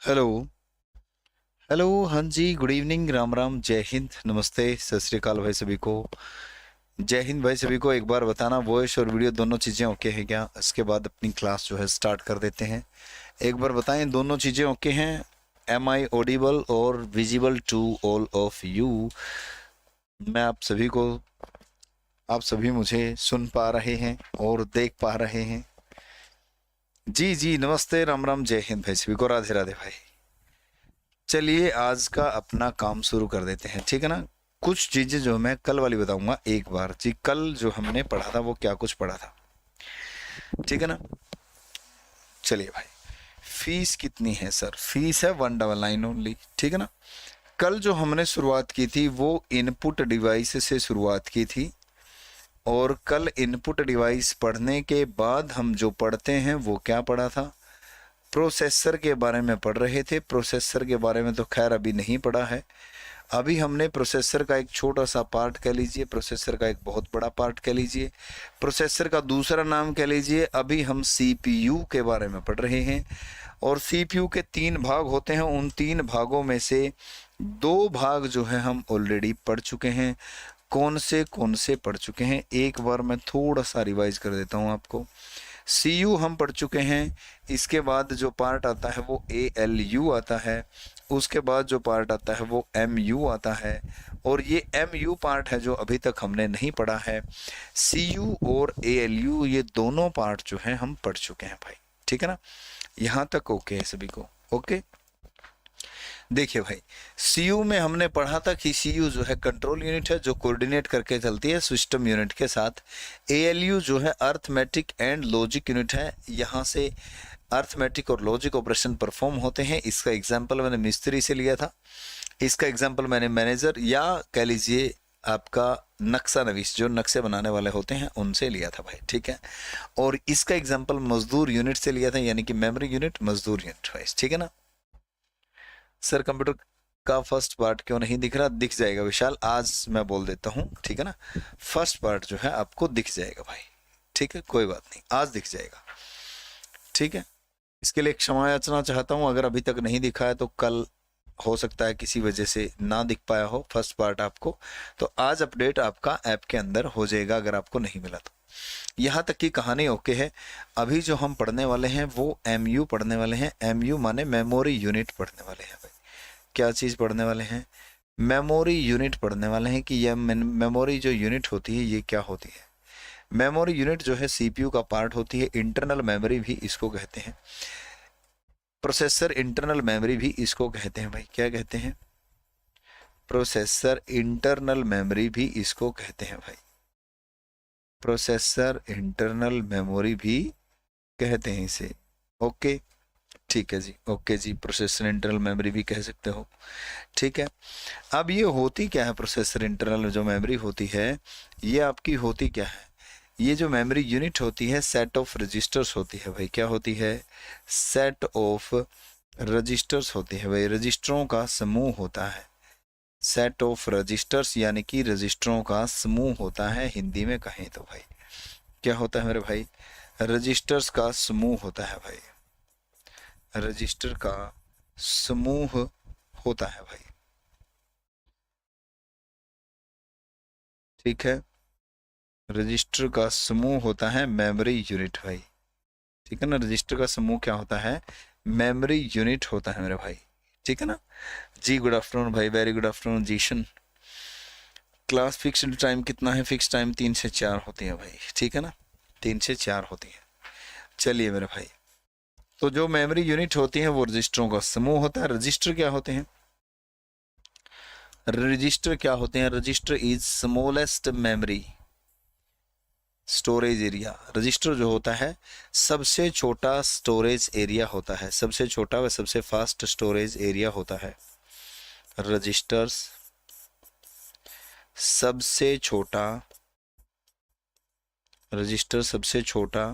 Hello. Hello, हाँ जी, good evening, Ram Ram, जय हिंद, नमस्ते, सत श्री अकाल भाई सभी को। जय हिंद भाई सभी को। एक बार बताना वॉइस और वीडियो दोनों चीज़ें ओके है क्या? इसके बाद अपनी क्लास जो है स्टार्ट कर देते हैं। एक बार बताएं दोनों चीज़ें ओके हैं? एम आई ऑडिबल और visible to all of you? मैं आप सभी मुझे सुन पा रहे हैं और देख पा रहे हैं? जी जी, नमस्ते, राम राम, जय हिंद भाई सभी को, राधे राधे भाई। चलिए आज का अपना काम शुरू कर देते हैं, ठीक है ना? कुछ चीजें जो मैं कल वाली बताऊंगा एक बार जी। कल जो हमने पढ़ा था वो क्या कुछ पढ़ा था, ठीक है ना? चलिए भाई, फीस कितनी है सर? फीस है 199 ओनली, ठीक है ना? कल जो हमने शुरुआत की थी वो इनपुट डिवाइस से शुरुआत की थी। और कल इनपुट डिवाइस पढ़ने के बाद हम जो पढ़ते हैं वो क्या पढ़ा था? प्रोसेसर के बारे में पढ़ रहे थे। प्रोसेसर के बारे में तो खैर अभी नहीं पढ़ा है। अभी हमने प्रोसेसर का एक छोटा सा पार्ट कह लीजिए, प्रोसेसर का एक बहुत बड़ा पार्ट कह लीजिए, प्रोसेसर का दूसरा नाम कह लीजिए। अभी हम सीपीयू के बारे में पढ़ रहे हैं। और सीपीयू के 3 भाग होते हैं। उन 3 भागों में से 2 भाग जो है हम ऑलरेडी पढ़ चुके हैं। कौन से पढ़ चुके हैं? एक बार मैं थोड़ा सा रिवाइज कर देता हूँ आपको। सी यू हम पढ़ चुके हैं। इसके बाद जो पार्ट आता है वो ए एल यू आता है। उसके बाद जो पार्ट आता है वो एम यू आता है। और ये एम यू पार्ट है जो अभी तक हमने नहीं पढ़ा है। सी यू और ए एल यू ये दोनों पार्ट जो हैं हम पढ़ चुके हैं भाई, ठीक है ना? यहाँ तक ओके है सभी को? ओके। देखिए भाई, सीयू में हमने पढ़ा था कि सीयू जो है कंट्रोल यूनिट है जो कोऑर्डिनेट करके चलती है सिस्टम यूनिट के साथ। एएलयू जो है अर्थमेटिक एंड लॉजिक यूनिट है। यहाँ से अर्थमेटिक और लॉजिक ऑपरेशन परफॉर्म होते हैं। इसका एग्जाम्पल मैंने मिस्त्री से लिया था। इसका एग्जाम्पल मैंने मैनेजर या कह लीजिए आपका नक्शा नवीस जो नक्शे बनाने वाले होते हैं उनसे लिया था भाई, ठीक है? और इसका एग्जाम्पल मजदूर यूनिट से लिया था, यानी कि मेमोरी यूनिट मजदूर यूनिट भाई, ठीक है ना? सर कंप्यूटर का फर्स्ट पार्ट क्यों नहीं दिख रहा? दिख जाएगा विशाल, आज मैं बोल देता हूँ, ठीक है ना? फर्स्ट पार्ट जो है आपको दिख जाएगा भाई, ठीक है? कोई बात नहीं, आज दिख जाएगा, ठीक है? इसके लिए क्षमा याचना चाहता हूँ, अगर अभी तक नहीं दिखा है तो कल हो सकता है किसी वजह से ना दिख पाया हो फर्स्ट पार्ट आपको। तो आज अपडेट आपका ऐप के अंदर हो जाएगा अगर आपको नहीं मिला तो। यहाँ तक की कहानी ओके है। अभी जो हम पढ़ने वाले हैं वो एमयू पढ़ने वाले हैं। एमयू माने मेमोरी यूनिट पढ़ने वाले हैं भाई। क्या चीज़ पढ़ने वाले हैं? मेमोरी यूनिट पढ़ने वाले हैं कि यह मेमोरी जो यूनिट होती है ये क्या होती है। मेमोरी यूनिट जो है सीपीयू का पार्ट होती है। इंटरनल मेमोरी भी इसको कहते हैं। प्रोसेसर इंटरनल मेमोरी भी इसको कहते हैं भाई। क्या कहते हैं? प्रोसेसर इंटरनल मेमोरी भी इसको कहते हैं भाई। प्रोसेसर इंटरनल मेमोरी भी कहते हैं इसे। ओके, ठीक है जी, ओके जी, प्रोसेसर इंटरनल मेमोरी भी कह सकते हो, ठीक है? अब ये होती क्या है? प्रोसेसर इंटरनल जो मेमोरी होती है ये आपकी होती क्या है? ये जो मेमोरी यूनिट होती है सेट ऑफ रजिस्टर्स होती है भाई। क्या होती है? सेट ऑफ रजिस्टर्स होती है भाई। रजिस्टरों का समूह होता है। सेट ऑफ रजिस्टर्स यानी कि रजिस्टरों का समूह होता है, हिंदी में कहें तो भाई क्या होता है मेरे भाई? रजिस्टर्स का समूह होता है भाई। रजिस्टर का समूह होता है भाई, ठीक है? रजिस्टर का समूह होता है मेमोरी यूनिट भाई, ठीक है ना? रजिस्टर का समूह क्या होता है? मेमोरी यूनिट होता है मेरे भाई, ठीक है ना? जी गुड आफ्टरनून भाई, very good afternoon Zeeshan. Class fixed time कितना है? फिक्स टाइम 3 से 4 होती है भाई, ठीक है ना? 3 से 4 होती है। चलिए मेरे भाई, तो जो मेमोरी यूनिट होती है वो रजिस्टरों का समूह होता है। रजिस्टर क्या होते हैं? रजिस्टर क्या होते हैं? Register is smallest memory storage area. Register जो होता है सबसे छोटा स्टोरेज एरिया होता है। सबसे छोटा व सबसे फास्ट स्टोरेज एरिया होता है। रजिस्टर्स सबसे छोटा, रजिस्टर सबसे छोटा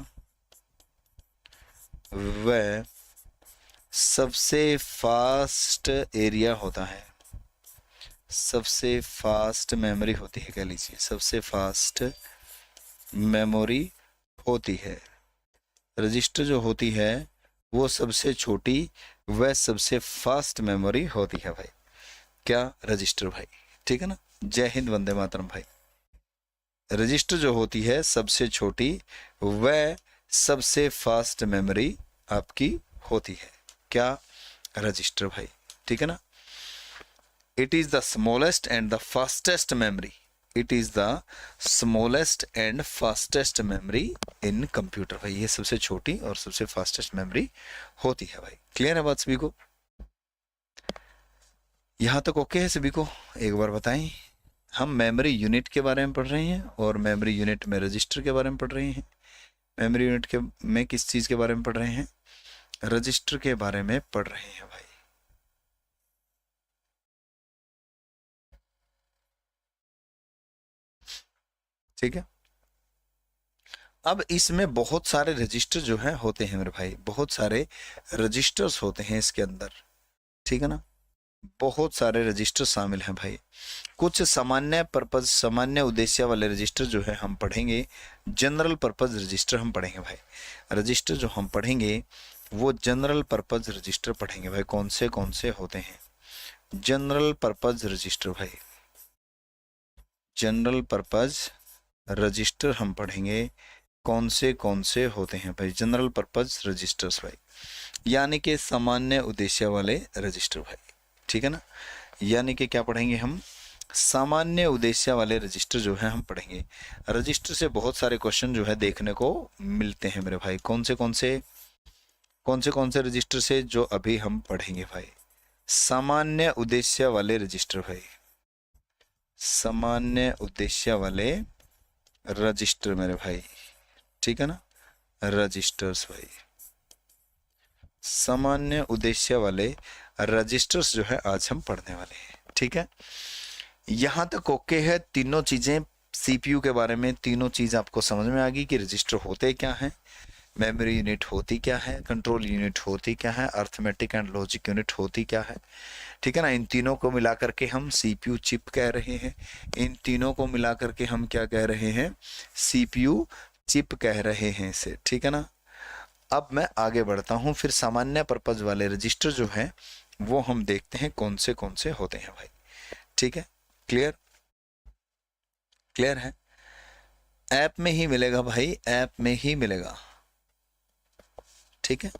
व सबसे फास्ट एरिया होता है। सबसे फास्ट मेमोरी होती है, कह लीजिए सबसे फास्ट मेमोरी होती है। रजिस्टर जो होती है वो सबसे छोटी वह सबसे फास्ट मेमोरी होती है भाई। क्या? रजिस्टर भाई। ठीक है ना। जय हिंद, वंदे मातरम भाई। रजिस्टर जो होती है सबसे छोटी वह सबसे फास्ट मेमोरी आपकी होती है। क्या? रजिस्टर भाई। ठीक है ना। It is the smallest and the fastest memory. It is the smallest and fastest memory in computer भाई। ये सबसे छोटी और सबसे फास्टेस्ट मेमोरी होती है भाई। क्लियर है बात सभी को? यहां तक ओके है सभी को? एक बार बताएं। हम मेमोरी यूनिट के बारे में पढ़ रहे हैं और मेमोरी यूनिट में रजिस्टर के बारे में पढ़ रहे हैं। मेमोरी यूनिट के में किस चीज के बारे में पढ़ रहे हैं? रजिस्टर के बारे में पढ़ रहे हैं भाई। ठीक है। अब इसमें बहुत सारे रजिस्टर जो है होते हैं मेरे भाई, बहुत सारे रजिस्टर्स होते हैं इसके अंदर। ठीक है ना। बहुत सारे रजिस्टर शामिल हैं भाई। कुछ सामान्य पर्पज, सामान्य उद्देश्य वाले रजिस्टर जो है हम पढ़ेंगे। जनरल पर्पज रजिस्टर हम पढ़ेंगे भाई। रजिस्टर जो हम पढ़ेंगे वो जनरल पर्पज रजिस्टर पढ़ेंगे भाई। कौन से होते हैं? जनरल पर्पज रजिस्टर भाई। जनरल पर्पज रजिस्टर हम पढ़ेंगे। कौन से होते हैं भाई? जनरल पर्पज रजिस्टर्स भाई, यानी कि सामान्य उद्देश्य वाले रजिस्टर भाई। ठीक है ना। यानी कि क्या पढ़ेंगे हम? सामान्य उद्देश्य वाले रजिस्टर जो है हम पढ़ेंगे। रजिस्टर से बहुत सारे क्वेश्चन जो है देखने को मिलते हैं मेरे भाई। कौन से रजिस्टर से? जो अभी हम पढ़ेंगे भाई। सामान्य उद्देश्य वाले रजिस्टर भाई। सामान्य उद्देश्य वाले रजिस्टर मेरे भाई। ठीक है ना। रजिस्टर्स भाई। सामान्य उद्देश्य वाले रजिस्टर्स जो है आज हम पढ़ने वाले हैं। ठीक है। यहां तक ओके है? तीनों चीजें सीपीयू के बारे में, तीनों चीज आपको समझ में आ गई कि रजिस्टर होते क्या हैं, मेमोरी यूनिट होती क्या है, कंट्रोल यूनिट होती क्या है, अर्थमेटिक एंड लॉजिक यूनिट होती क्या है। ठीक है ना। इन तीनों को मिला करके हम सीपीयू चिप कह रहे हैं। इन तीनों को मिला करके हम क्या कह रहे हैं? सीपीयू चिप कह रहे हैं इसे। ठीक है ना। अब मैं आगे बढ़ता हूं। फिर सामान्य पर्पज वाले रजिस्टर जो है वो हम देखते हैं कौन से होते हैं भाई। ठीक है। क्लियर? क्लियर है? ऐप में ही मिलेगा भाई, ऐप में ही मिलेगा। ठीक है।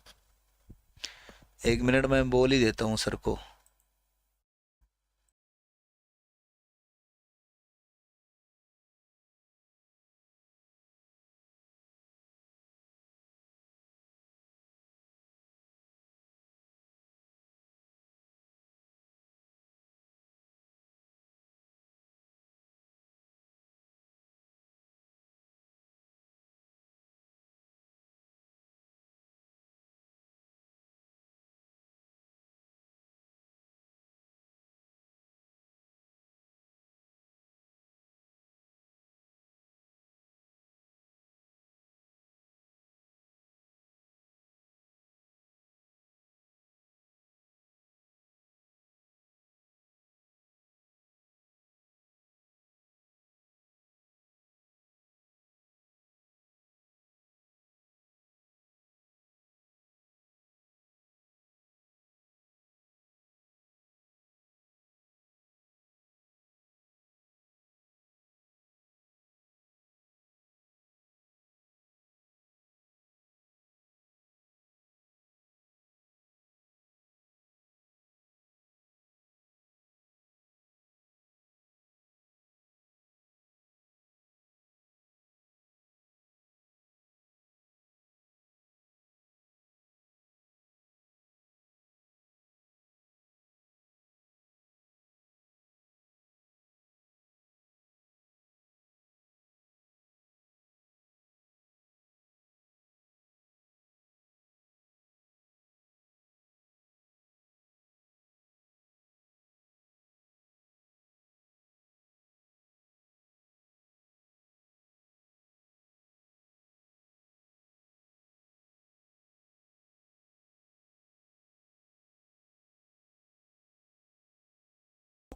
एक मिनट में बोल ही देता हूं सर को।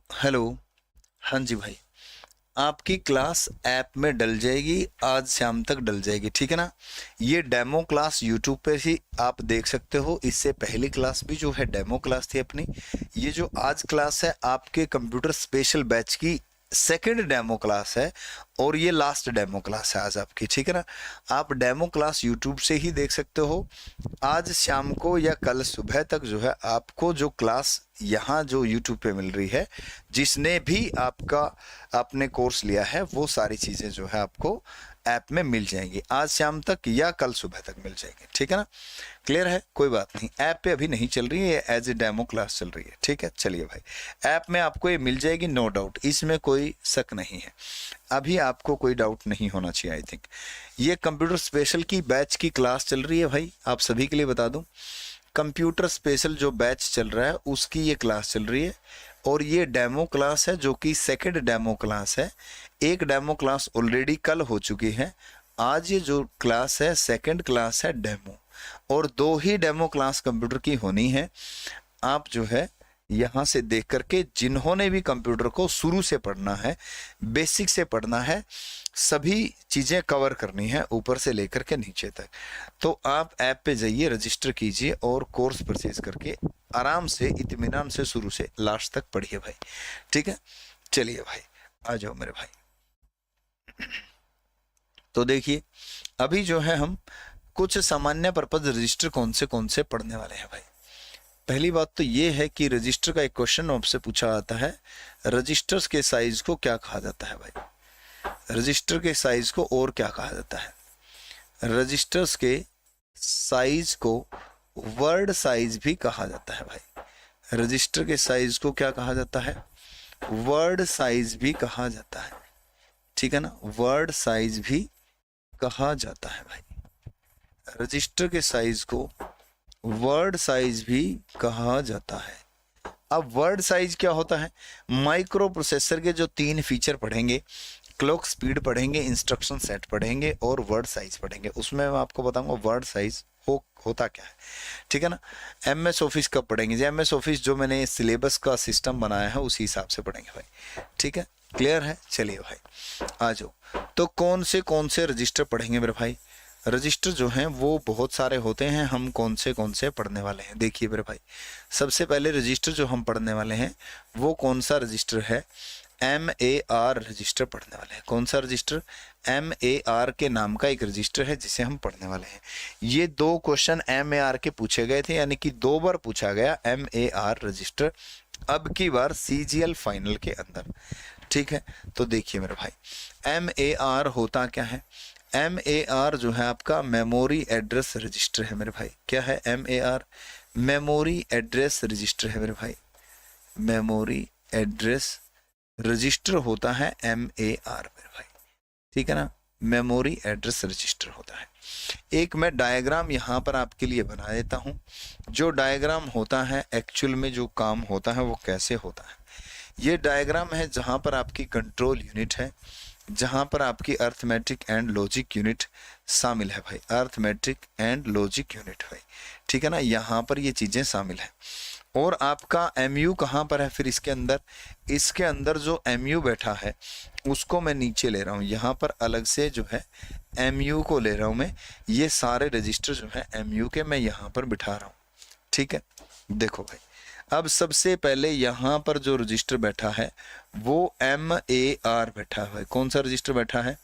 हेलो। हाँ जी भाई। आपकी क्लास ऐप में डल जाएगी, आज शाम तक डल जाएगी, ठीक है ना। ये डेमो क्लास यूट्यूब पे ही आप देख सकते हो। इससे पहली क्लास भी जो है डेमो क्लास थी अपनी। ये जो आज क्लास है आपके कंप्यूटर स्पेशल बैच की सेकंड डेमो क्लास है, और ये लास्ट डेमो क्लास है आज आपकी, ठीक है ना। आप डेमो क्लास यूट्यूब से ही देख सकते हो। आज शाम को या कल सुबह तक जो है आपको जो क्लास यहाँ जो यूट्यूब पे मिल रही है, जिसने भी आपने कोर्स लिया है, वो सारी चीज़ें जो है आपको ऐप में मिल जाएंगी आज शाम तक या कल सुबह तक मिल जाएंगी, ठीक है ना। क्लियर है, कोई बात नहीं। ऐप पे अभी नहीं चल रही है, एज ए डेमो क्लास चल रही है, ठीक है। चलिए भाई, ऐप में आपको ये मिल जाएगी, नो डाउट, इसमें कोई शक नहीं है। अभी आपको कोई डाउट नहीं होना चाहिए। आई थिंक ये कंप्यूटर स्पेशल की बैच की क्लास चल रही है भाई। आप सभी के लिए बता दूं, कंप्यूटर स्पेशल जो बैच चल रहा है उसकी ये क्लास चल रही है, और ये डेमो क्लास है जो कि सेकंड डेमो क्लास है। एक डेमो क्लास ऑलरेडी कल हो चुकी है, आज ये जो क्लास है सेकंड क्लास है डेमो, और 2 ही डेमो क्लास कंप्यूटर की होनी है। आप जो है यहाँ से देख करके, जिन्होंने भी कंप्यूटर को शुरू से पढ़ना है, बेसिक से पढ़ना है, सभी चीज़ें कवर करनी है ऊपर से लेकर के नीचे तक, तो आप ऐप पे जाइए, रजिस्टर कीजिए और कोर्स परचेज करके आराम से इत्मीनान से शुरू से लास्ट तक पढ़िए भाई, ठीक है। चलिए भाई, आ जाओ मेरे भाई। तो देखिए, अभी जो है हम कुछ सामान्य पर्पज रजिस्टर कौन से पढ़ने वाले हैं भाई। पहली बात तो ये है कि रजिस्टर का एक क्वेश्चन आपसे पूछा जाता है, रजिस्टर्स के साइज को क्या कहा जाता है भाई। रजिस्टर के साइज को और क्या कहा जाता है? रजिस्टर्स के साइज को वर्ड साइज भी कहा जाता है भाई। रजिस्टर के साइज को क्या कहा जाता है? वर्ड साइज भी कहा जाता है, ठीक है ना। वर्ड साइज भी कहा जाता है भाई। रजिस्टर के साइज को वर्ड साइज भी कहा जाता है। अब वर्ड साइज क्या होता है? माइक्रो प्रोसेसर के जो 3 फीचर पढ़ेंगे, क्लॉक स्पीड पढ़ेंगे, इंस्ट्रक्शन सेट पढ़ेंगे और वर्ड साइज पढ़ेंगे, उसमें मैं आपको बताऊंगा वर्ड साइज होता क्या है, ठीक है ना। एमएस ऑफिस कब पढ़ेंगे? जो एमएस ऑफिस जो मैंने सिलेबस का सिस्टम बनाया है उसी हिसाब से पढ़ेंगे भाई, ठीक है। क्लियर है? चलिए भाई आ जाओ। तो कौन से रजिस्टर पढ़ेंगे मेरे भाई? रजिस्टर जो हैं वो बहुत सारे होते हैं, हम कौन से पढ़ने वाले हैं देखिए मेरे भाई। सबसे पहले रजिस्टर जो हम पढ़ने वाले हैं वो कौन सा रजिस्टर है? MAR रजिस्टर पढ़ने वाले हैं। कौन सा रजिस्टर? MAR के नाम का एक रजिस्टर है जिसे हम पढ़ने वाले हैं। ये 2 क्वेश्चन MAR के पूछे गए थे, यानी कि 2 बार पूछा गया MAR रजिस्टर, अब की बार CGL फाइनल के अंदर, ठीक है। तो देखिए मेरे भाई, MAR होता क्या है? MAR जो है आपका मेमोरी एड्रेस रजिस्टर है मेरे भाई। क्या है MAR? मेमोरी एड्रेस रजिस्टर है मेरे भाई। मेमोरी एड्रेस रजिस्टर होता है MAR मेरे भाई, ठीक है ना। मेमोरी एड्रेस रजिस्टर होता है। एक मैं डायग्राम यहाँ पर आपके लिए बना देता हूँ। जो डायग्राम होता है एक्चुअल में जो काम होता है वो कैसे होता है। ये डायग्राम है जहाँ पर आपकी कंट्रोल यूनिट है, जहाँ पर आपकी अर्थमेटिक एंड लॉजिक यूनिट शामिल है भाई। अर्थमेटिक एंड लॉजिक यूनिट भाई, ठीक है ना। यहाँ पर ये चीज़ें शामिल हैं। और आपका MU कहाँ पर है फिर इसके अंदर? इसके अंदर जो MU बैठा है उसको मैं नीचे ले रहा हूँ, यहाँ पर अलग से जो है MU को ले रहा हूँ मैं। ये सारे रजिस्टर जो है MU के मैं यहाँ पर बिठा रहा हूँ, ठीक है। देखो भाई, अब सबसे पहले यहाँ पर जो रजिस्टर बैठा है वो MAR बैठा है। कौन सा रजिस्टर बैठा है?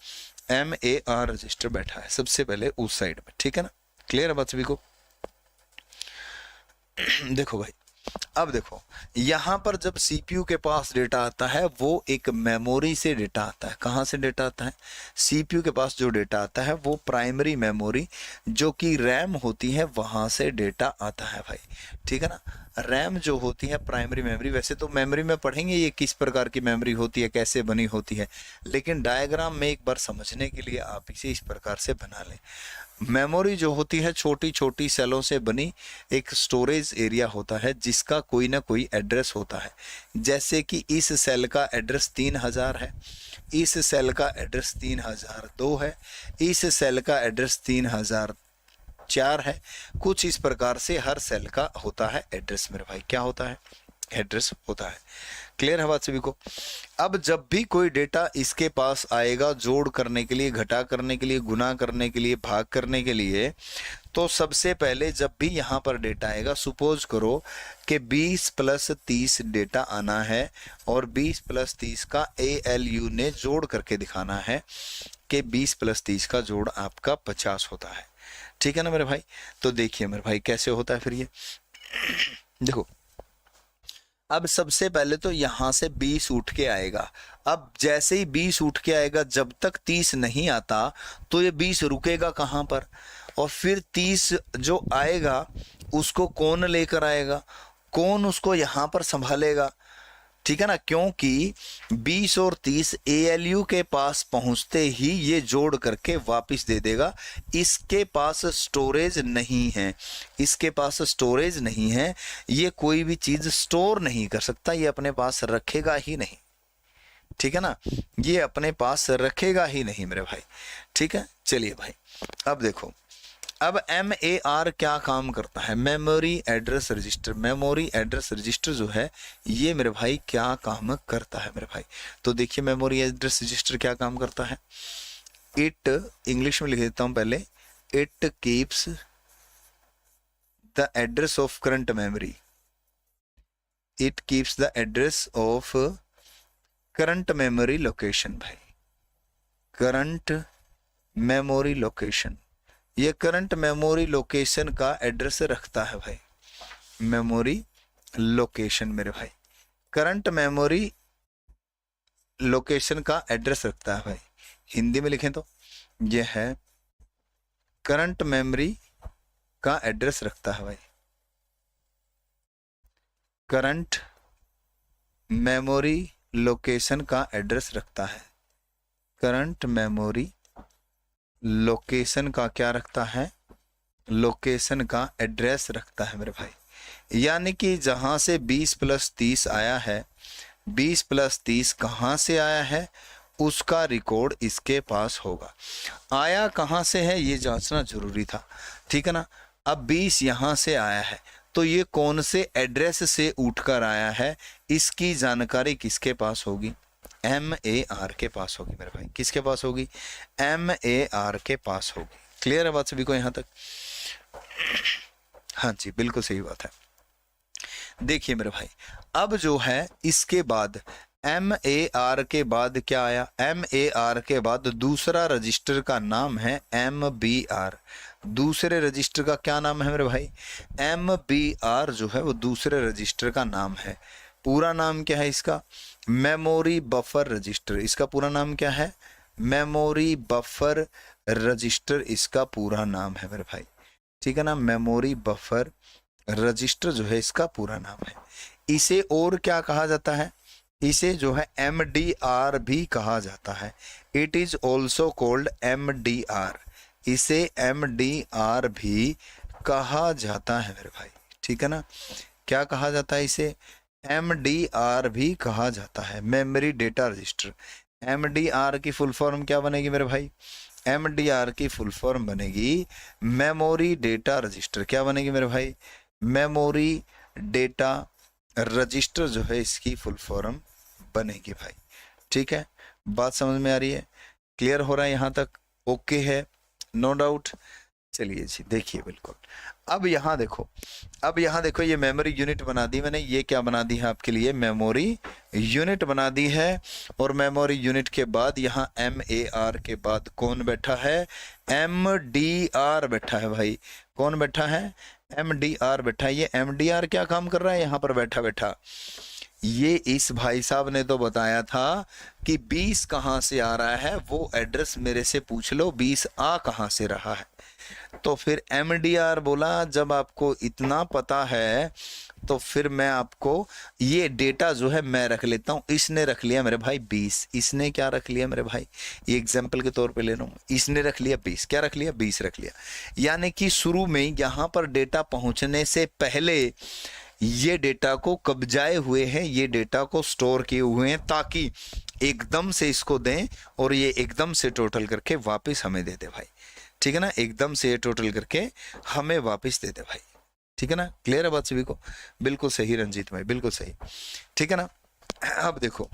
MAR रजिस्टर बैठा है सबसे पहले उस साइड में, ठीक है ना। क्लियर है बात सभी को? देखो भाई, अब देखो यहाँ पर जब CPU के पास डेटा आता है वो एक मेमोरी से डेटा आता है। कहाँ से डेटा आता है? CPU के पास जो डेटा आता है वो प्राइमरी मेमोरी जो कि रैम होती है वहाँ से डेटा आता है भाई, ठीक है ना। रैम जो होती है प्राइमरी मेमोरी, वैसे तो मेमोरी में पढ़ेंगे ये किस प्रकार की मेमोरी होती है, कैसे बनी होती है, लेकिन डायग्राम में एक बार समझने के लिए आप इसे इस प्रकार से बना लें। मेमोरी जो होती है छोटी छोटी सेलों से बनी एक स्टोरेज एरिया होता है जिसका कोई ना कोई एड्रेस होता है। जैसे कि इस सेल का एड्रेस 3000 है, इस सेल का एड्रेस 3002 है, इस सेल का एड्रेस 3004 है। कुछ इस प्रकार से हर सेल का होता है एड्रेस मेरे भाई। क्या होता है? एड्रेस होता है। क्लियर है बात सभी को? अब जब भी कोई डेटा इसके पास आएगा जोड़ करने के लिए, घटा करने के लिए, गुना करने के लिए, भाग करने के लिए, तो सबसे पहले जब भी यहाँ पर डेटा आएगा, सपोज करो कि 20 + 30 डेटा आना है और 20 + 30 का ALU ने जोड़ करके दिखाना है कि 20 + 30 का जोड़ आपका 50 होता है। ठीक है ना मेरे भाई? तो देखिए मेरे भाई कैसे होता है फिर ये देखो। अब सबसे पहले तो यहां से 20 उठ के आएगा। अब जैसे ही 20 उठ के आएगा, जब तक 30 नहीं आता तो ये 20 रुकेगा कहां पर, और फिर 30 जो आएगा उसको कौन लेकर आएगा, कौन उसको यहां पर संभालेगा। ठीक है ना, क्योंकि 20 और 30 ALU के पास पहुंचते ही ये जोड़ करके वापस दे देगा। इसके पास स्टोरेज नहीं है, इसके पास स्टोरेज नहीं है, ये कोई भी चीज स्टोर नहीं कर सकता, ये अपने पास रखेगा ही नहीं। ठीक है ना, ये अपने पास रखेगा ही नहीं मेरे भाई। ठीक है, चलिए भाई अब देखो, अब MAR क्या काम करता है, memory address register. Memory address register जो है ये मेरे भाई क्या काम करता है मेरे भाई, तो देखिए मेमोरी एड्रेस रजिस्टर क्या काम करता है। इट, इंग्लिश में लिख देता हूं पहले, it keeps the address of current memory. It keeps the address of current memory location भाई, करंट मेमोरी लोकेशन। ये करंट मेमोरी लोकेशन का एड्रेस रखता है भाई, मेमोरी लोकेशन मेरे भाई, करंट मेमोरी लोकेशन का एड्रेस रखता है भाई। हिंदी में लिखें तो ये है करंट मेमोरी का एड्रेस रखता है भाई, करंट मेमोरी लोकेशन का एड्रेस रखता है, करंट मेमोरी लोकेशन का क्या रखता है, लोकेशन का एड्रेस रखता है मेरे भाई। यानी कि जहां से 20 + 30 आया है, 20 + 30 कहां से आया है उसका रिकॉर्ड इसके पास होगा। आया कहां से है ये जांचना जरूरी था। ठीक है ना, अब 20 यहां से आया है तो ये कौन से एड्रेस से उठकर आया है, इसकी जानकारी किसके पास होगी, MAR के पास होगी मेरे भाई। किसके पास होगी, MAR के पास होगी। क्लियर है बात सभी को यहां तक? हाँ जी बिल्कुल सही बात है। देखिए मेरे भाई अब जो है इसके बाद MAR के बाद क्या आया, MAR के बाद दूसरा रजिस्टर का नाम है MBR। दूसरे रजिस्टर का क्या नाम है मेरे भाई, MBR जो है वो दूसरे रजिस्टर का नाम है। पूरा नाम क्या है इसका, मेमोरी बफर रजिस्टर। इसका पूरा नाम क्या है, मेमोरी बफर रजिस्टर इसका पूरा नाम है मेरे भाई। ठीक है ना, मेमोरी बफर रजिस्टर जो है इसका पूरा नाम है। इसे और क्या कहा जाता है, इसे जो है MDR भी कहा जाता है। It is also called MDR, इसे MDR भी कहा जाता है मेरे भाई। ठीक है ना, क्या कहा जाता है इसे, MDR भी कहा जाता है, मेमोरी डेटा रजिस्टर। MDR की फुल फॉर्म क्या बनेगी मेरे भाई, MDR की फुल फॉर्म बनेगी मेमोरी डेटा रजिस्टर। क्या बनेगी मेरे भाई, मेमोरी डेटा रजिस्टर जो है इसकी फुल फॉर्म बनेगी भाई। ठीक है, बात समझ में आ रही है, क्लियर हो रहा है यहाँ तक, ओके है, नो डाउट। चलिए जी देखिए बिल्कुल। अब यहाँ देखो, अब यहाँ देखो ये मेमोरी यूनिट बना दी मैंने, ये क्या बना दी है आपके लिए, मेमोरी यूनिट बना दी है। और मेमोरी यूनिट के बाद यहाँ MAR के बाद कौन बैठा है, MDR बैठा है भाई। कौन बैठा है, MDR बैठा है। ये MDR क्या काम कर रहा है यहाँ पर बैठा बैठा, ये इस भाई साहब ने तो बताया था कि 20 कहाँ से आ रहा है, वो एड्रेस मेरे से पूछ लो 20 आ कहाँ से रहा है। तो फिर MDR बोला जब आपको इतना पता है तो फिर मैं आपको ये डेटा जो है मैं रख लेता हूँ। इसने रख लिया मेरे भाई 20, इसने क्या रख लिया मेरे भाई, ये एग्जाम्पल के तौर पे ले रहा हूँ, इसने रख लिया 20, क्या रख लिया 20 रख लिया। यानी कि शुरू में यहाँ पर डेटा पहुँचने से पहले ये डेटा को कब्जाए हुए हैं, ये डेटा को स्टोर किए हुए हैं ताकि एकदम से इसको दें और ये एकदम से टोटल करके वापस हमें दे दे भाई। ठीक है ना, एकदम से ये टोटल करके हमें वापस दे दे भाई। ठीक है ना, क्लियर है बात सभी को? बिल्कुल सही रंजीत भाई, बिल्कुल सही, ठीक है ना। अब देखो,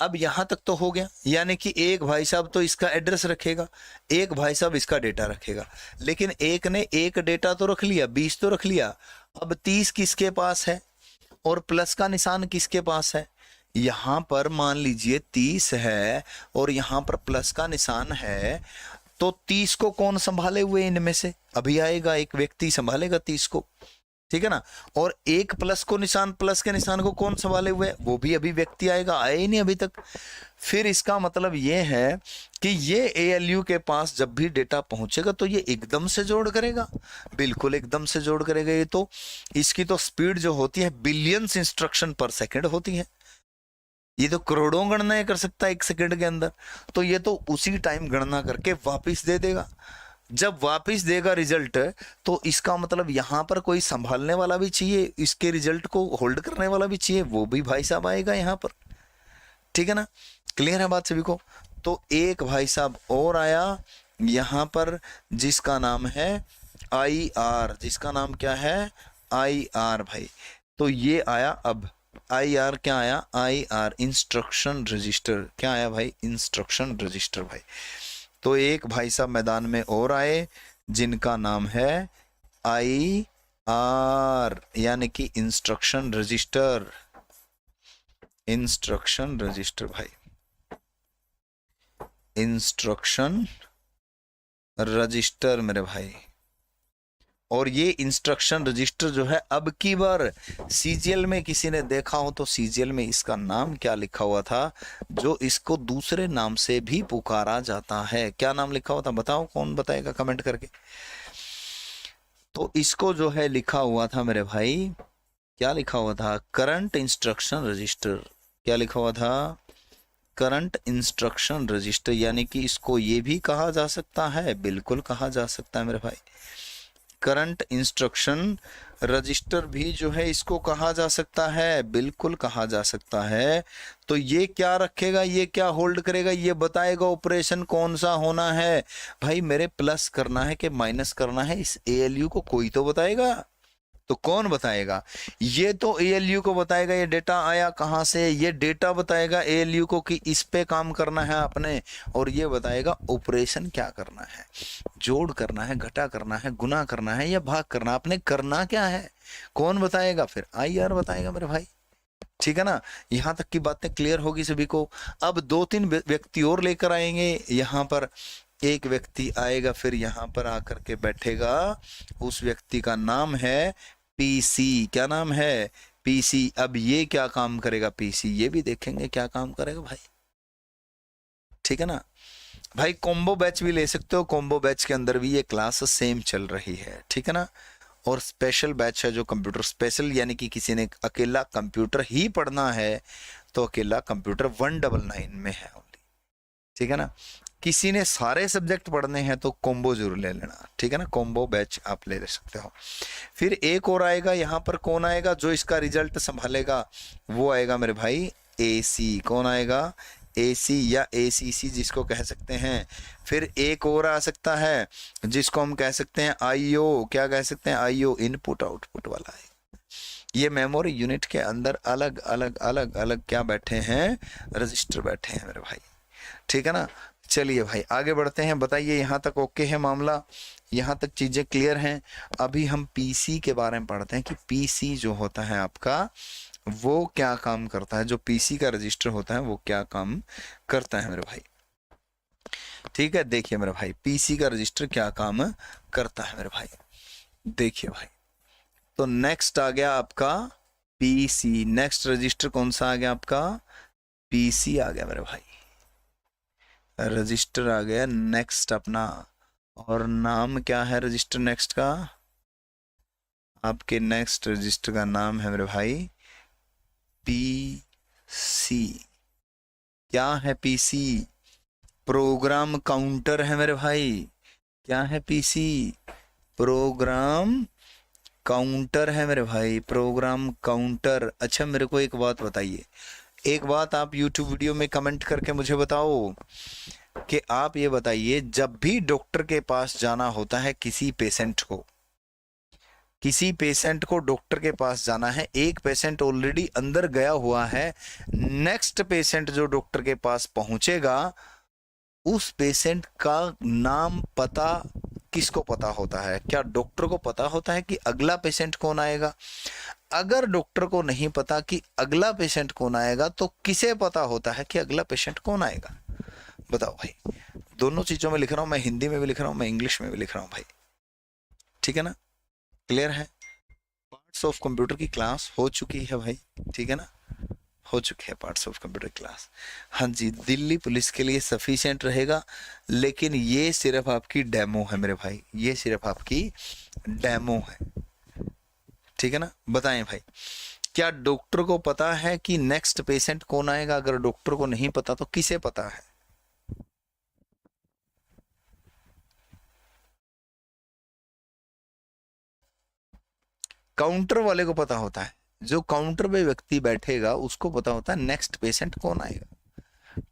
अब यहां तक तो हो गया, यानी कि एक भाई साहब तो इसका एड्रेस रखेगा, एक भाई साहब इसका डेटा रखेगा, लेकिन एक ने एक डेटा तो रख लिया, 20 तो रख लिया, अब 30 किसके पास है और प्लस का निशान किसके पास है? यहां पर मान लीजिए 30 है और यहां पर प्लस का निशान है, तो 30 को कौन संभाले हुए इनमें से? अभी आएगा एक व्यक्ति संभालेगा 30 को, ठीक है ना। और एक प्लस को निशान, प्लस के निशान को कौन संभाले हुए? वो भी अभी व्यक्ति आएगा, आया ही नहीं अभी तक। फिर इसका मतलब ये है कि ये एएलयू के पास जब भी डेटा पहुंचेगा तो ये एकदम से जोड़ करेगा, बिल्कुल एकदम से जोड़ करेगा। ये तो इसकी तो स्पीड जो होती है बिलियंस इंस्ट्रक्शन पर सेकंड होती है, ये तो करोड़ों गणनाएं कर सकता है एक सेकंड के अंदर। तो ये तो उसी टाइम गणना करके वापिस दे देगा। जब वापिस देगा रिजल्ट, तो इसका मतलब यहां पर कोई संभालने वाला भी चाहिए, इसके रिजल्ट को होल्ड करने वाला भी चाहिए, वो भी भाई साहब आएगा यहां पर, ठीक है ना। क्लियर है बात सभी को? तो एक भाई साहब और आया यहां पर जिसका नाम है आई आर, जिसका नाम क्या है? आई आर भाई। तो ये आया, अब आई आर क्या आया? आई आर इंस्ट्रक्शन रजिस्टर, क्या आया भाई? इंस्ट्रक्शन रजिस्टर भाई। तो एक भाई साहब मैदान में और आए जिनका नाम है आई आर, यानी कि इंस्ट्रक्शन रजिस्टर, इंस्ट्रक्शन रजिस्टर भाई, इंस्ट्रक्शन रजिस्टर मेरे भाई। और ये इंस्ट्रक्शन रजिस्टर जो है, अब की बार सीजीएल में किसी ने देखा हो तो सीजीएल में इसका नाम क्या लिखा हुआ था, जो इसको दूसरे नाम से भी पुकारा जाता है? क्या नाम लिखा हुआ था बताओ, कौन बताएगा कमेंट करके? तो इसको जो है लिखा हुआ था मेरे भाई, क्या लिखा हुआ था? Current instruction register. क्या लिखा हुआ था? Current instruction register. यानी कि इसको ये भी कहा जा सकता है, बिल्कुल कहा जा सकता है मेरे भाई, करंट इंस्ट्रक्शन रजिस्टर भी जो है इसको कहा जा सकता है, बिल्कुल कहा जा सकता है। तो ये क्या रखेगा, ये क्या होल्ड करेगा? ये बताएगा ऑपरेशन कौन सा होना है। भाई मेरे प्लस करना है कि माइनस करना है, इस एएलयू को कोई तो बताएगा। तो कौन बताएगा? ये तो एएलयू को बताएगा ये डेटा आया कहां से, ये डेटा बताएगा एएलयू को कि इस पे काम करना है आपने, और ये बताएगा ऑपरेशन क्या करना है, जोड़ करना है, घटा करना है, गुना करना है या भाग करना, आपने करना क्या है, कौन बताएगा? फिर आईआर बताएगा मेरे भाई, ठीक है ना। यहां तक की बातें क्लियर होगी सभी को। अब 2-3 व्यक्ति और लेकर आएंगे यहां पर। एक व्यक्ति आएगा फिर यहां पर आकर के बैठेगा, उस व्यक्ति का नाम है पीसी। क्या नाम है? पीसी। अब ये क्या काम करेगा पीसी, ये भी देखेंगे क्या काम करेगा भाई, ठीक है ना। भाई कॉम्बो बैच भी ले सकते हो, कॉम्बो बैच के अंदर भी ये क्लास सेम चल रही है, ठीक है ना। और स्पेशल बैच है जो कंप्यूटर स्पेशल, यानी कि किसी ने अकेला कंप्यूटर ही पढ़ना है तो अकेला कंप्यूटर 199 में है ओनली, ठीक है ना। किसी ने सारे सब्जेक्ट पढ़ने हैं तो कॉम्बो जरूर ले लेना, ठीक है ना, कॉम्बो बैच आप ले सकते हो। फिर एक और आएगा यहाँ पर, कौन आएगा? जो इसका रिजल्ट संभालेगा वो आएगा मेरे भाई एसी। कौन आएगा? एसी या एसीसी जिसको कह सकते हैं। फिर एक और आ सकता है जिसको हम कह सकते हैं आईओ। क्या कह सकते हैं? आईओ, इनपुट आउटपुट वाला है। ये मेमोरी यूनिट के अंदर अलग अलग अलग अलग क्या बैठे हैं? रजिस्टर बैठे हैं मेरे भाई, ठीक है ना। चलिए भाई आगे बढ़ते हैं। बताइए यहाँ तक ओके है मामला, यहाँ तक चीजें क्लियर हैं। अभी हम पीसी के बारे में पढ़ते हैं कि पीसी जो होता है आपका वो क्या काम करता है, जो पीसी का रजिस्टर होता है वो क्या काम करता है मेरे भाई, ठीक है। देखिए मेरे भाई पीसी का रजिस्टर क्या काम करता है मेरे भाई, देखिए भाई। तो नेक्स्ट आ गया आपका पीसी, नेक्स्ट रजिस्टर कौन सा आ गया आपका? पीसी आ गया मेरे भाई, रजिस्टर आ गया नेक्स्ट अपना। और नाम क्या है रजिस्टर नेक्स्ट का? आपके नेक्स्ट रजिस्टर का नाम है मेरे भाई पीसी। क्या है पीसी? प्रोग्राम काउंटर है मेरे भाई। क्या है पीसी? प्रोग्राम काउंटर है मेरे भाई, प्रोग्राम काउंटर। अच्छा मेरे को एक बात बताइए, एक बात आप YouTube वीडियो में कमेंट करके मुझे बताओ कि आप ये बताइए, जब भी डॉक्टर के पास जाना होता है किसी पेशेंट को, किसी पेशेंट को डॉक्टर के पास जाना है, एक पेशेंट ऑलरेडी अंदर गया हुआ है, नेक्स्ट पेशेंट जो डॉक्टर के पास पहुंचेगा उस पेशेंट का नाम पता किसको पता होता है? क्या डॉक्टर को पता होता है कि अगला पेशेंट कौन आएगा? अगर डॉक्टर को नहीं पता कि अगला पेशेंट कौन आएगा तो किसे पता होता है कि अगला पेशेंट कौन आएगा? बताओ भाई, दोनों चीजों में लिख रहा हूं मैं, हिंदी में भी लिख रहा हूं मैं, इंग्लिश में भी लिख रहा हूं भाई, ठीक है ना? क्लियर है? पार्ट्स ऑफ कंप्यूटर की क्लास हो चुकी है भाई, ठीक है ना? हो चुकी है पार्ट्स ऑफ कंप्यूटर क्लास। हाँ जी, दिल्ली पुलिस के लिए सफिशिएंट रहेगा, लेकिन ये सिर्फ आपकी डेमो है मेरे भाई, ये सिर्फ आपकी डेमो है, ठीक है ना? बताएं भाई, क्या डॉक्टर को पता है कि नेक्स्ट पेशेंट कौन आएगा? अगर डॉक्टर को नहीं पता तो किसे पता है? काउंटर वाले को पता होता है, जो काउंटर पे व्यक्ति बैठेगा उसको पता होता है नेक्स्ट पेशेंट कौन आएगा,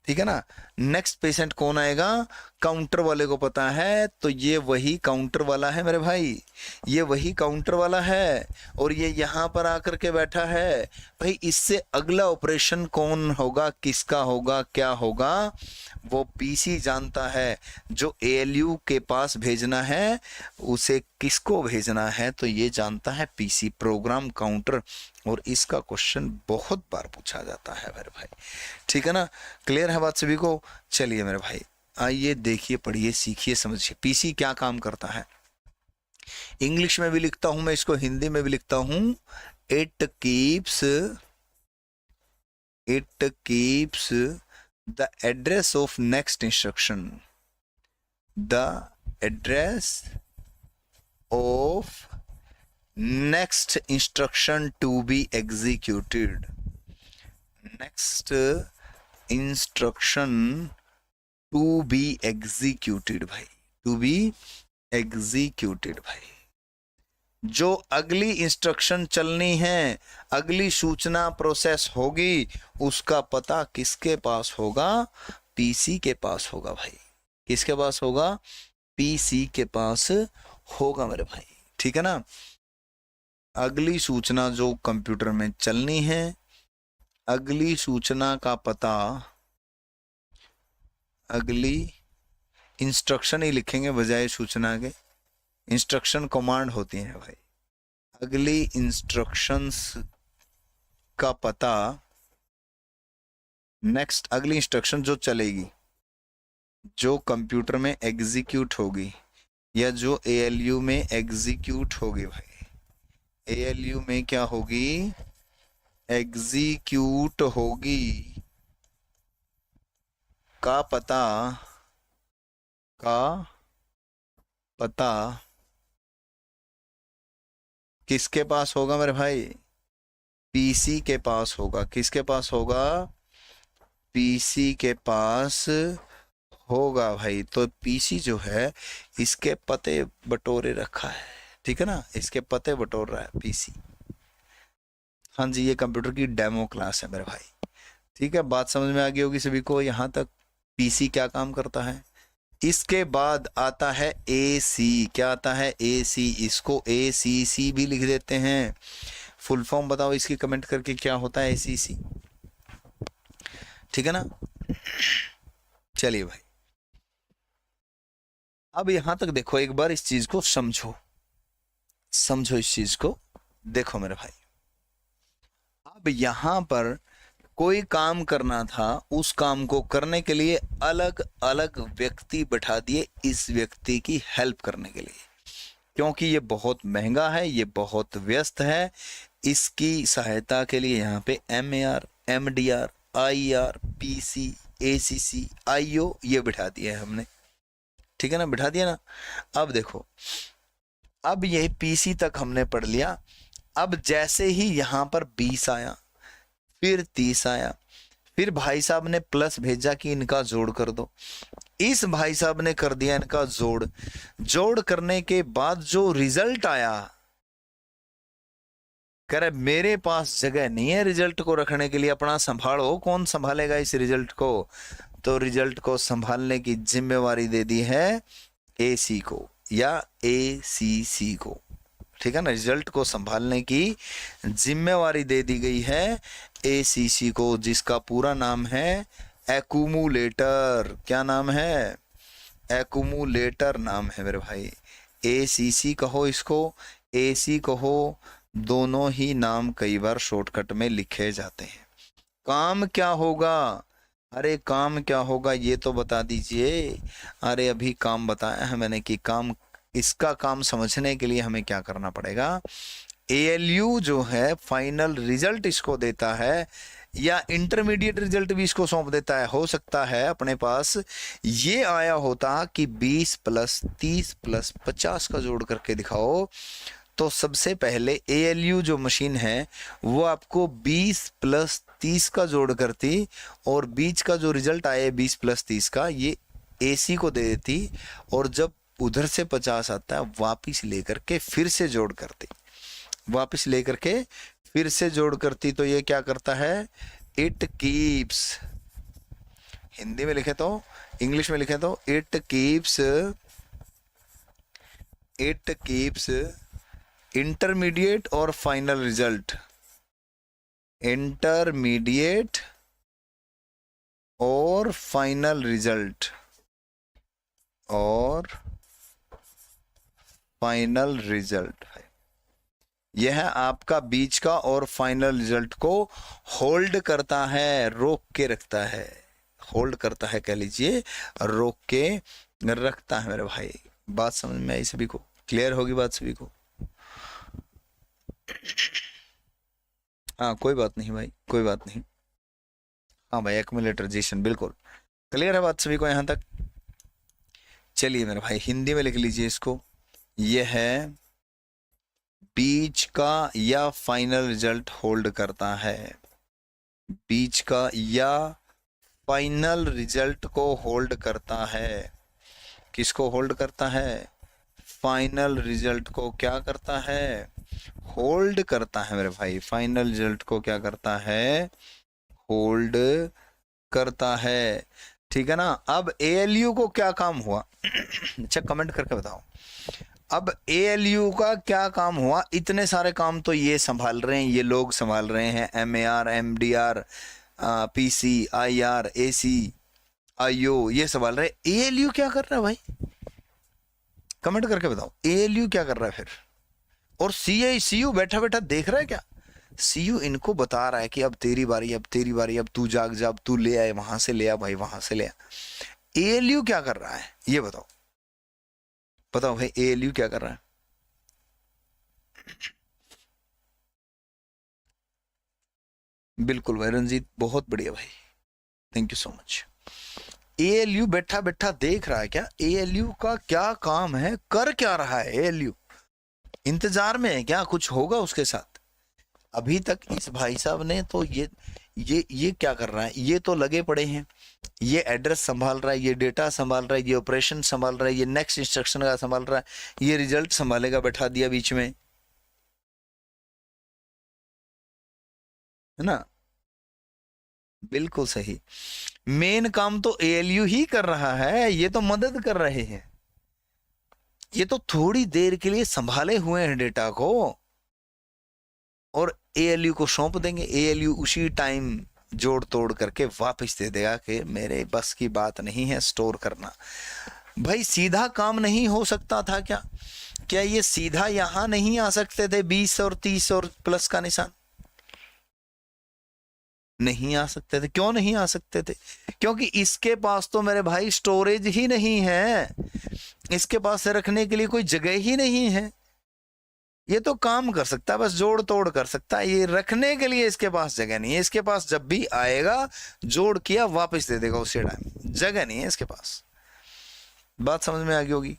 ठीक है ना? नेक्स्ट पेशेंट कौन आएगा काउंटर वाले को पता है, तो ये वही काउंटर वाला है मेरे भाई, ये वही काउंटर वाला है, और ये यहाँ पर आकर के बैठा है भाई। इससे अगला ऑपरेशन कौन होगा, किसका होगा, क्या होगा, वो पीसी जानता है। जो एएलयू के पास भेजना है उसे किसको भेजना है, तो ये जानता है पीसी, प्रोग्राम काउंटर। और इसका क्वेश्चन बहुत बार पूछा जाता है मेरे भाई, ठीक है ना? क्लियर है बात सभी को? चलिए मेरे भाई, आइए देखिए, पढ़िए, सीखिए, समझिए पीसी क्या काम करता है। इंग्लिश में भी लिखता हूं मैं इसको, हिंदी में भी लिखता हूं। It keeps the address of next instruction, the address of next instruction to be executed, next instruction to be executed भाई, to be executed भाई। जो अगली इंस्ट्रक्शन चलनी है, अगली सूचना प्रोसेस होगी, उसका पता किसके पास होगा? पीसी के पास होगा भाई। किसके पास होगा? पीसी के पास होगा मेरे भाई, ठीक है ना? अगली सूचना जो कंप्यूटर में चलनी है, अगली सूचना का पता, अगली इंस्ट्रक्शन ही लिखेंगे बजाय सूचना के, इंस्ट्रक्शन कमांड होती है भाई। अगली इंस्ट्रक्शंस का पता, नेक्स्ट अगली इंस्ट्रक्शन जो चलेगी, जो कंप्यूटर में एग्जीक्यूट होगी, या जो एएलयू में एग्जीक्यूट होगी भाई, एएलयू में क्या होगी? एग्जीक्यूट होगी, का पता किसके पास होगा मेरे भाई? पीसी के पास होगा। किसके पास होगा? पीसी के पास होगा भाई। तो पीसी जो है इसके पते बटोरे रखा है, ठीक है ना? इसके पते बटोर रहा है पीसी। हाँ जी, ये कंप्यूटर की डेमो क्लास है मेरे भाई, ठीक है? बात समझ में आ गई होगी सभी को यहाँ तक, पीसी क्या काम करता है। इसके बाद आता है एसी। क्या आता है? एसी। इसको एसीसी भी लिख देते हैं। फुल फॉर्म बताओ इसकी कमेंट करके, क्या होता है एसीसी, ठीक है ना? चलिए भाई, अब यहां तक देखो, एक बार इस चीज को समझो, इस चीज को देखो मेरे भाई। अब यहां पर कोई काम करना था, उस काम को करने के लिए अलग अलग व्यक्ति बैठा दिए इस व्यक्ति की हेल्प करने के लिए, क्योंकि ये बहुत महंगा है, ये बहुत व्यस्त है। इसकी सहायता के लिए यहाँ पे MAR, MDR, IR, PC, ACC, IO ये बिठा दिए हैं हमने, ठीक है ना? बिठा दिया ना? अब देखो, अब ये PC तक हमने पढ़ लिया। अब जैसे ही यहाँ पर 20 आया, फिर 30 आया, फिर भाई साहब ने प्लस भेजा कि इनका जोड़ कर दो। इस भाई साहब ने कर दिया इनका जोड़ करने के बाद जो रिजल्ट आया, कह रहे मेरे पास जगह नहीं है रिजल्ट को रखने के लिए, अपना संभालो। कौन संभालेगा इस रिजल्ट को? तो रिजल्ट को संभालने की जिम्मेवारी दे दी है एसी को या ACC को, ठीक है ना, रिजल्ट को संभालने की जिम्मेवारी दे दी गई है एसीसी को, जिसका पूरा नाम है एक्यूमुलेटर। क्या नाम है? एक्यूमुलेटर नाम है मेरे भाई। एसीसी कहो इसको, एसी कहो, दोनों ही नाम कई बार शॉर्टकट में लिखे जाते हैं। काम क्या होगा? अरे काम क्या होगा ये तो बता दीजिए। अरे अभी काम बताया है मैंने कि काम, इसका काम समझने के लिए हमें क्या करना पड़ेगा। एएलयू जो है फाइनल रिजल्ट इसको देता है, या इंटरमीडिएट रिजल्ट भी इसको सौंप देता है। हो सकता है अपने पास ये आया होता कि 20 प्लस 30 प्लस 50 का जोड़ करके दिखाओ, तो सबसे पहले एएलयू जो मशीन है वो आपको 20 प्लस 30 का जोड़ करती, और बीच का जो रिजल्ट आए 20 प्लस 30 का ये एसी को दे देती, और जब उधर से 50 आता है वापिस लेकर के फिर से जोड़ करती, वापिस लेकर के फिर से जोड़ करती। तो ये क्या करता है? इट कीप्स, हिंदी में लिखे तो, इंग्लिश में लिखे तो इट कीप्स इंटरमीडिएट और फाइनल रिजल्ट, इंटरमीडिएट और फाइनल रिजल्ट, और फाइनल रिजल्ट है यह आपका बीच का और फाइनल रिजल्ट को होल्ड करता है, रोक के रखता है। होल्ड करता है कह लीजिए, रोक के रखता है मेरे भाई। बात समझ में आई सभी को? क्लियर होगी बात सभी को? हाँ कोई बात नहीं भाई, कोई बात नहीं। हाँ भाई एक्यूमुलेटराइजेशन बिल्कुल क्लियर है बात सभी को यहाँ तक? चलिए मेरे भाई हिंदी में लिख लीजिए इसको। यह है बीच का या फाइनल रिजल्ट होल्ड करता है, बीच का या फाइनल रिजल्ट को होल्ड करता है। किसको होल्ड करता है? फाइनल रिजल्ट को क्या करता है? होल्ड करता है मेरे भाई। फाइनल रिजल्ट को क्या करता है? होल्ड करता है। ठीक है ना। अब एएलयू को क्या काम हुआ? अच्छा कमेंट करके बताओ। अब एएलयू का क्या काम हुआ? इतने सारे काम तो ये संभाल रहे हैं, ये लोग संभाल रहे हैं, MAR, MDR, PC, IR, AC, IO, ये संभाल रहे हैं। एएलयू क्या कर रहा है भाई? कमेंट करके बताओ एएलयू क्या कर रहा है फिर? और सीयू बैठा बैठा देख रहा है क्या? सीयू इनको बता रहा है कि अब तेरी बारी, अब तेरी बारी, अब तू जाग जा, अब तू ले आए, वहां से ले आ भाई, वहां से ले आ। एएलयू क्या कर रहा है ये बताओ, बताओ भाई एएलयू क्या कर रहा है? बिल्कुल भाई रंजीत, बहुत बढ़िया भाई, thank you so much. ALU बैठा बैठा देख रहा है क्या? एएलयू का क्या काम है? कर क्या रहा है एएलयू? इंतजार में है क्या कुछ होगा उसके साथ? अभी तक इस भाई साहब ने तो ये क्या कर रहा है? ये तो लगे पड़े हैं, ये एड्रेस संभाल रहा है, ये डेटा संभाल रहा है, ये ऑपरेशन संभाल रहा है, ये नेक्स्ट इंस्ट्रक्शन का संभाल रहा है, ये रिजल्ट संभालेगा, बैठा दिया बीच में, है ना? बिल्कुल सही। मेन काम तो एएलयू ही कर रहा है, ये तो मदद कर रहे हैं, ये तो थोड़ी देर के लिए संभाले हुए हैं डेटा को, और एएलयू को सौंप देंगे। एएलयू उसी टाइम जोड़ तोड़ करके वापस दे देगा कि मेरे बस की बात नहीं है स्टोर करना। भाई सीधा काम नहीं हो सकता था क्या? क्या ये सीधा यहां नहीं आ सकते थे 20 और 30 और प्लस का निशान? नहीं आ सकते थे। क्यों नहीं आ सकते थे? क्योंकि इसके पास तो मेरे भाई स्टोरेज ही नहीं है, इसके पास रखने के लिए कोई जगह ही नहीं है। ये तो काम कर सकता है, बस जोड़ तोड़ कर सकता है, ये रखने के लिए इसके पास जगह नहीं है। इसके पास जब भी आएगा जोड़ किया वापस दे देगा उसी टाइम, जगह नहीं है इसके पास। बात समझ में आ गई होगी?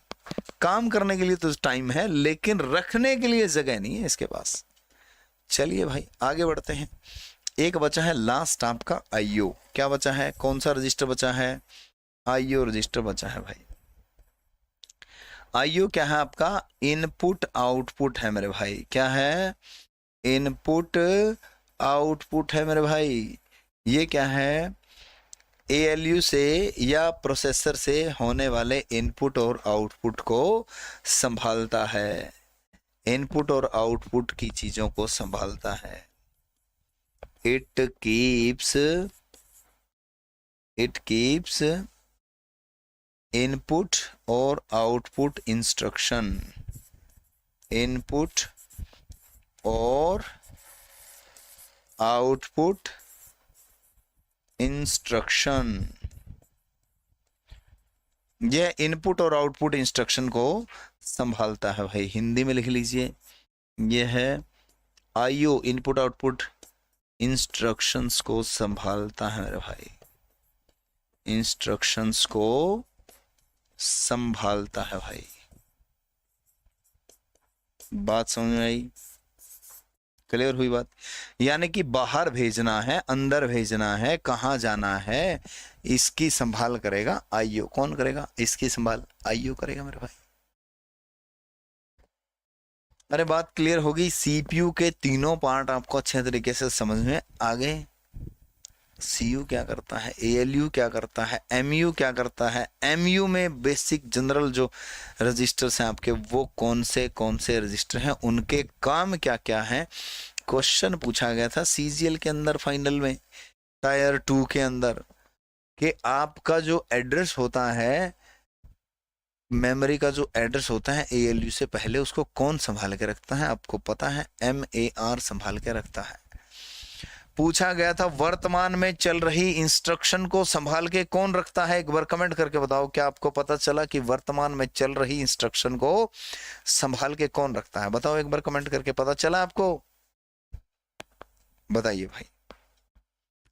काम करने के लिए तो टाइम है, लेकिन रखने के लिए जगह नहीं है इसके पास। चलिए भाई आगे बढ़ते हैं। एक बचा है लास्ट आपका आईओ। क्या बचा है? कौन सा रजिस्टर बचा है? आईओ रजिस्टर बचा है भाई। आईओ क्या है आपका? इनपुट आउटपुट है मेरे भाई। क्या है? इनपुट आउटपुट है मेरे भाई। ये क्या है? एएलयू से या प्रोसेसर से होने वाले इनपुट और आउटपुट को संभालता है। इनपुट और आउटपुट की चीजों को संभालता है। इट कीप्स इनपुट और आउटपुट इंस्ट्रक्शन, इनपुट और आउटपुट इंस्ट्रक्शन। यह इनपुट और आउटपुट इंस्ट्रक्शन को संभालता है भाई। हिंदी में लिख लीजिए, यह है आईओ, इनपुट आउटपुट इंस्ट्रक्शंस को संभालता है मेरे भाई, इंस्ट्रक्शंस को संभालता है भाई। बात समझ में आई? क्लियर हुई बात? यानी कि बाहर भेजना है, अंदर भेजना है, कहाँ जाना है, इसकी संभाल करेगा आईओ। कौन करेगा इसकी संभाल? आईओ करेगा मेरे भाई। अरे बात क्लियर होगी? सीपीयू के तीनों पार्ट आपको अच्छे तरीके से समझ में आ गए। सीयू क्या करता है, एएलयू क्या करता है, एमयू क्या करता है। एमयू में बेसिक जनरल जो रजिस्टर्स हैं आपके, वो कौन से रजिस्टर हैं, उनके काम क्या क्या हैं। क्वेश्चन पूछा गया था सीजीएल के अंदर फाइनल में, टायर 2 के अंदर, कि आपका जो एड्रेस होता है, मेमोरी का जो एड्रेस होता है एएलयू से पहले, उसको कौन संभाल के रखता है? आपको पता है, एमएआर संभाल के रखता है। पूछा गया था वर्तमान में चल रही इंस्ट्रक्शन को संभाल के कौन रखता है? एक बार कमेंट करके बताओ, क्या आपको पता चला कि वर्तमान में चल रही इंस्ट्रक्शन को संभाल के कौन रखता है? बताओ एक बार कमेंट करके, पता चला आपको? बताइए भाई।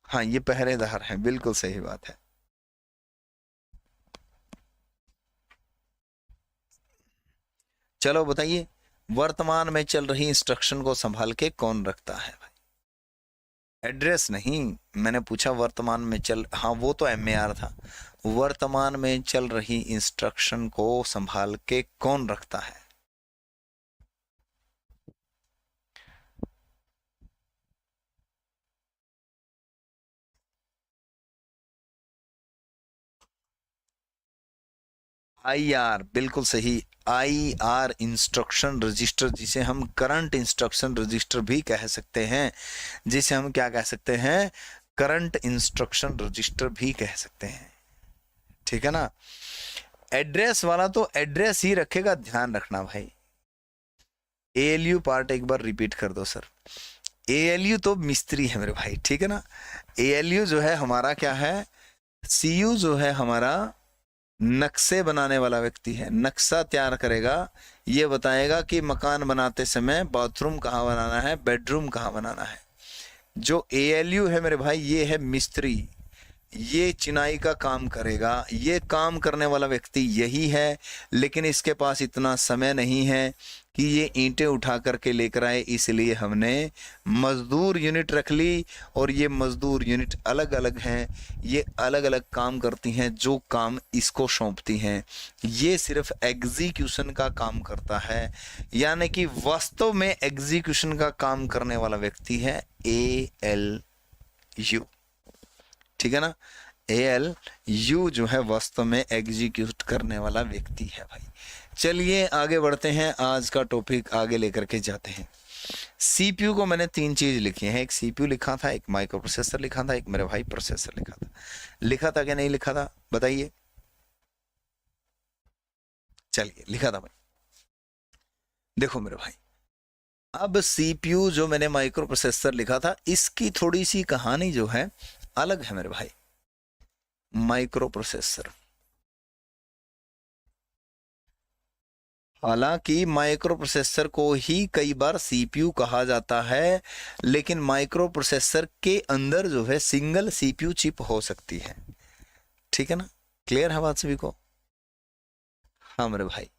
हाँ, ये पहरेदार है, बिल्कुल सही बात है। चलो बताइए, वर्तमान में चल रही इंस्ट्रक्शन को संभाल के कौन रखता है भाई? एड्रेस नहीं, मैंने पूछा वर्तमान में चल, हाँ वो तो एमएआर था। वर्तमान में चल रही इंस्ट्रक्शन को संभाल के कौन रखता है? आईआर, बिल्कुल सही। आईआर इंस्ट्रक्शन रजिस्टर, जिसे हम करंट इंस्ट्रक्शन रजिस्टर भी कह सकते हैं, जिसे हम क्या कह सकते हैं? करंट इंस्ट्रक्शन रजिस्टर भी कह सकते हैं। ठीक है ना? एड्रेस वाला तो एड्रेस ही रखेगा, ध्यान रखना भाई। एएलयू पार्ट एक बार रिपीट कर दो सर। एएलयू तो मिस्त्री है मेरे भाई, ठीक है ना? एएलयू जो है हमारा क्या है? सीयू जो है हमारा नक्शे बनाने वाला व्यक्ति है। नक्शा तैयार करेगा, ये बताएगा कि मकान बनाते समय बाथरूम कहाँ बनाना है, बेडरूम कहाँ बनाना है। जो एएलयू है मेरे भाई, ये है मिस्त्री, ये चिनाई का काम करेगा। ये काम करने वाला व्यक्ति यही है, लेकिन इसके पास इतना समय नहीं है कि ये ईंटें उठा करके लेकर आए, इसलिए हमने मजदूर यूनिट रख ली। और ये मजदूर यूनिट अलग अलग हैं, ये अलग अलग काम करती हैं, जो काम इसको सौंपती हैं। ये सिर्फ एग्जीक्यूशन का काम करता है, यानी कि वास्तव में एग्जीक्यूशन का काम करने वाला व्यक्ति है एएलयू। ठीक है ना? एएलयू जो है वास्तव में एग्जीक्यूट करने वाला व्यक्ति है भाई। चलिए आगे बढ़ते हैं, आज का टॉपिक आगे लेकर के जाते हैं। सीपीयू को मैंने 3 चीज लिखी हैं, एक सीपीयू लिखा था, एक माइक्रो प्रोसेसर लिखा था, एक मेरे भाई प्रोसेसर लिखा था। लिखा था कि नहीं लिखा था बताइए? चलिए, लिखा था भाई। देखो मेरे भाई, अब सीपीयू जो मैंने माइक्रो प्रोसेसर लिखा था, इसकी थोड़ी सी कहानी जो है अलग है मेरे भाई। माइक्रो प्रोसेसर, हालांकि माइक्रो प्रोसेसर को ही कई बार सीपीयू कहा जाता है, लेकिन माइक्रो प्रोसेसर के अंदर जो है सिंगल सीपीयू चिप हो सकती है। ठीक है ना? क्लियर है बात सभी को? हाँ मेरे भाई।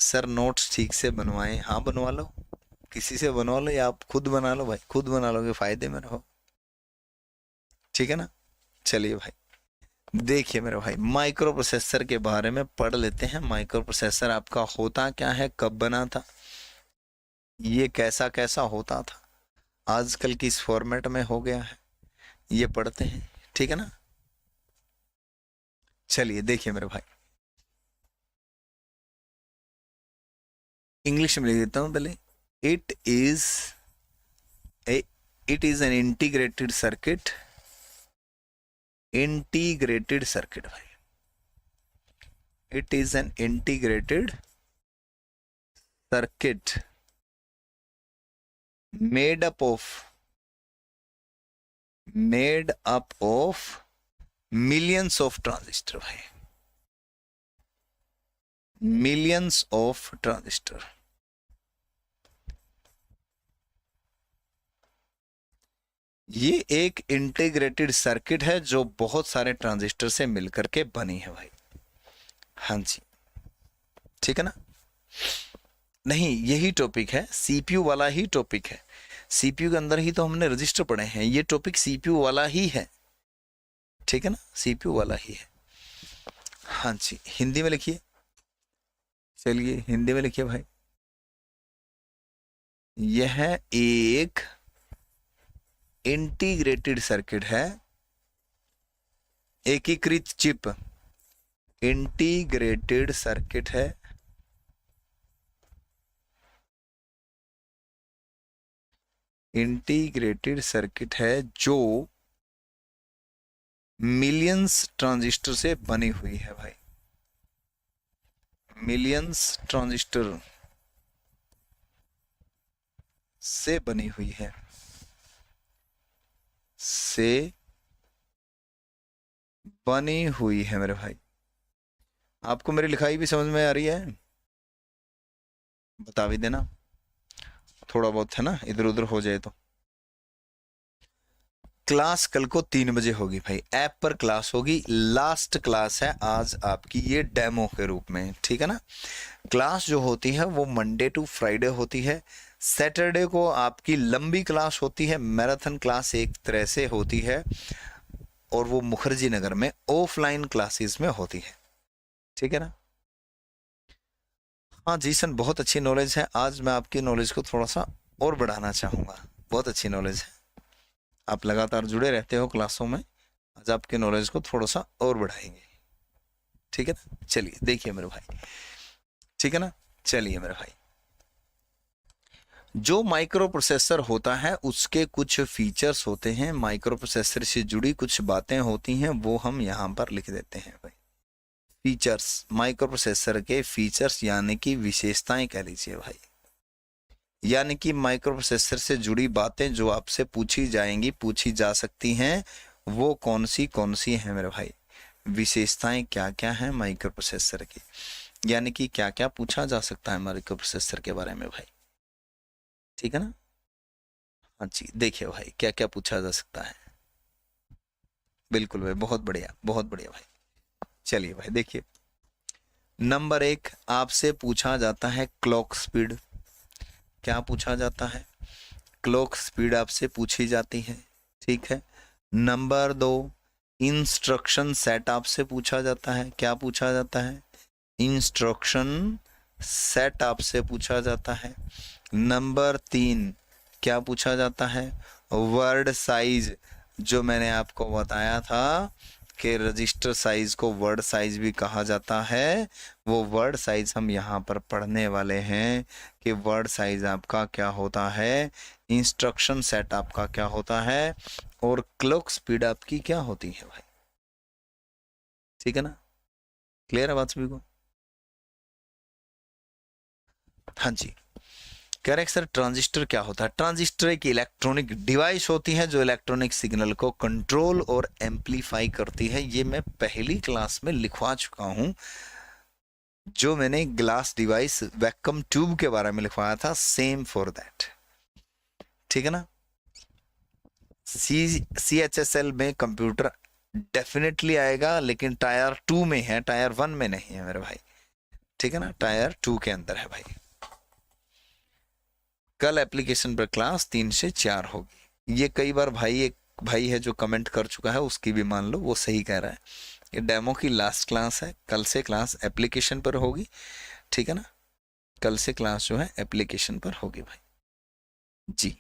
सर नोट्स ठीक से बनवाएं? हाँ बनवा लो, किसी से बनवा लो या आप खुद बना लो भाई, खुद बना लोगे फायदे में रहो। ठीक है ना? चलिए भाई, देखिए मेरे भाई, माइक्रो प्रोसेसर के बारे में पढ़ लेते हैं। माइक्रो प्रोसेसर आपका होता क्या है, कब बना था, ये कैसा कैसा होता था, आजकल किस फॉर्मेट में हो गया है, ये पढ़ते हैं। ठीक है ना? चलिए देखिए मेरे भाई, इंग्लिश में लिख देता हूं पहले। It is a it is an integrated circuit. Integrated circuit भाई, it is an integrated circuit made up of millions of transistor भाई, मिलियंस ऑफ ट्रांजिस्टर। ये एक इंटीग्रेटेड सर्किट है जो बहुत सारे ट्रांजिस्टर से मिलकर के बनी है भाई। हाँ जी, ठीक है ना। नहीं, यही टॉपिक है, सीपीयू वाला ही टॉपिक है। सीपीयू के अंदर ही तो हमने रजिस्टर पढ़े हैं, ये टॉपिक सीपीयू वाला ही है, ठीक है ना, सीपीयू वाला ही है। हाँ जी, हिंदी में लिखिए, चलिए हिंदी में लिखिए भाई। यह एक इंटीग्रेटेड सर्किट है, एकीकृत चिप, इंटीग्रेटेड सर्किट है, इंटीग्रेटेड सर्किट है जो मिलियंस ट्रांजिस्टर से बनी हुई है भाई, मिलियंस ट्रांजिस्टर से बनी हुई है, से बनी हुई है मेरे भाई। आपको मेरी लिखाई भी समझ में आ रही है? बता भी देना, थोड़ा बहुत है ना, इधर उधर हो जाए तो। क्लास कल को 3 बजे होगी भाई, ऐप पर क्लास होगी, लास्ट क्लास है आज आपकी ये डेमो के रूप में, ठीक है ना। क्लास जो होती है वो मंडे टू फ्राइडे होती है। सैटरडे को आपकी लंबी क्लास होती है, मैराथन क्लास एक तरह से होती है, और वो मुखर्जी नगर में ऑफलाइन क्लासेस में होती है, ठीक है ना। हाँ जी सन, बहुत अच्छी नॉलेज है। आज मैं आपकी नॉलेज को थोड़ा सा और बढ़ाना चाहूँगा, बहुत अच्छी नॉलेज है, आप लगातार जुड़े रहते हो क्लासों में, आज आपके नॉलेज को थोड़ा सा और बढ़ाएंगे, ठीक है ना। चलिए देखिए मेरे भाई, ठीक है ना। चलिए मेरे भाई, जो माइक्रो प्रोसेसर होता है उसके कुछ फीचर्स होते हैं, माइक्रो प्रोसेसर से जुड़ी कुछ बातें होती हैं, वो हम यहाँ पर लिख देते हैं भाई। फीचर्स, माइक्रो प्रोसेसर के फीचर्स यानी कि विशेषताएं कह लीजिए भाई, यानी कि माइक्रो प्रोसेसर से जुड़ी बातें जो आपसे पूछी जाएंगी, पूछी जा सकती हैं, वो कौन सी हैं मेरे भाई। विशेषताएं क्या क्या हैं माइक्रो प्रोसेसर की, यानी कि क्या क्या पूछा जा सकता है माइक्रो प्रोसेसर के बारे में भाई, ठीक है ना। हाँ जी, देखिए भाई क्या क्या पूछा जा सकता है। बिल्कुल भाई, बहुत बढ़िया, बहुत बढ़िया भाई। चलिए भाई देखिए, नंबर 1 आपसे पूछा जाता है क्लॉक स्पीड। क्या पूछा जाता है? क्लॉक स्पीड आपसे पूछी जाती है, ठीक है। नंबर 2 इंस्ट्रक्शन सेट आपसे पूछा जाता है। क्या पूछा जाता है? इंस्ट्रक्शन सेट आपसे पूछा जाता है। नंबर 3 क्या पूछा जाता है? वर्ड साइज, जो मैंने आपको बताया था कि रजिस्टर साइज को वर्ड साइज भी कहा जाता है, वो वर्ड साइज हम यहाँ पर पढ़ने वाले हैं कि वर्ड साइज आपका क्या होता है, इंस्ट्रक्शन सेट आपका क्या होता है, और क्लॉक स्पीड आपकी क्या होती है भाई, ठीक है ना। क्लियर है बात सभी को? हाँ जी, कह रहे सर ट्रांजिस्टर क्या होता है? ट्रांजिस्टर एक इलेक्ट्रॉनिक डिवाइस होती है जो इलेक्ट्रॉनिक सिग्नल को कंट्रोल और एम्पलीफाई करती है। ये मैं पहली क्लास में लिखवा चुका हूं, जो मैंने ग्लास डिवाइस वैक्यूम ट्यूब के बारे में लिखवाया था, सेम फॉर दैट, ठीक है ना। CHSL में कंप्यूटर डेफिनेटली आएगा, लेकिन टायर 2 में है, टायर 1 में नहीं है मेरे भाई, ठीक है ना, टायर 2 के अंदर है भाई। कल एप्लीकेशन पर क्लास 3 से 4 होगी। ये कई बार भाई, एक भाई है जो कमेंट कर चुका है, उसकी भी मान लो, वो सही कह रहा है। ये डेमो की लास्ट क्लास है, कल से क्लास एप्लीकेशन पर होगी, ठीक है ना। कल से क्लास जो है एप्लीकेशन पर होगी भाई जी।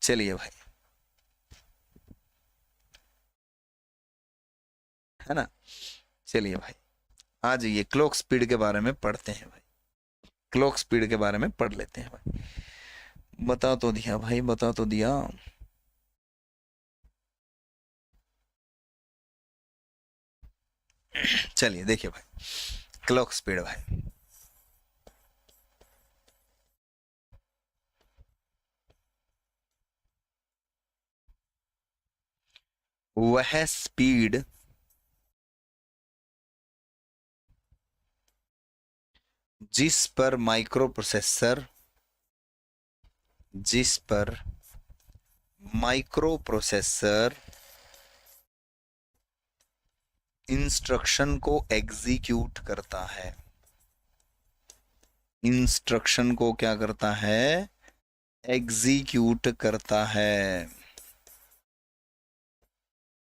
चलिए भाई, है ना। चलिए भाई, आज ये क्लॉक स्पीड के बारे में पढ़ते हैं भाई। क्लॉक स्पीड के बारे में पढ़ लेते हैं भाई। बता तो दिया भाई, बता तो दिया। चलिए देखिए भाई, क्लॉक स्पीड भाई, वह स्पीड जिस पर माइक्रो प्रोसेसर, जिस पर माइक्रो प्रोसेसर इंस्ट्रक्शन को एग्जीक्यूट करता है, इंस्ट्रक्शन को क्या करता है, एग्जीक्यूट करता है,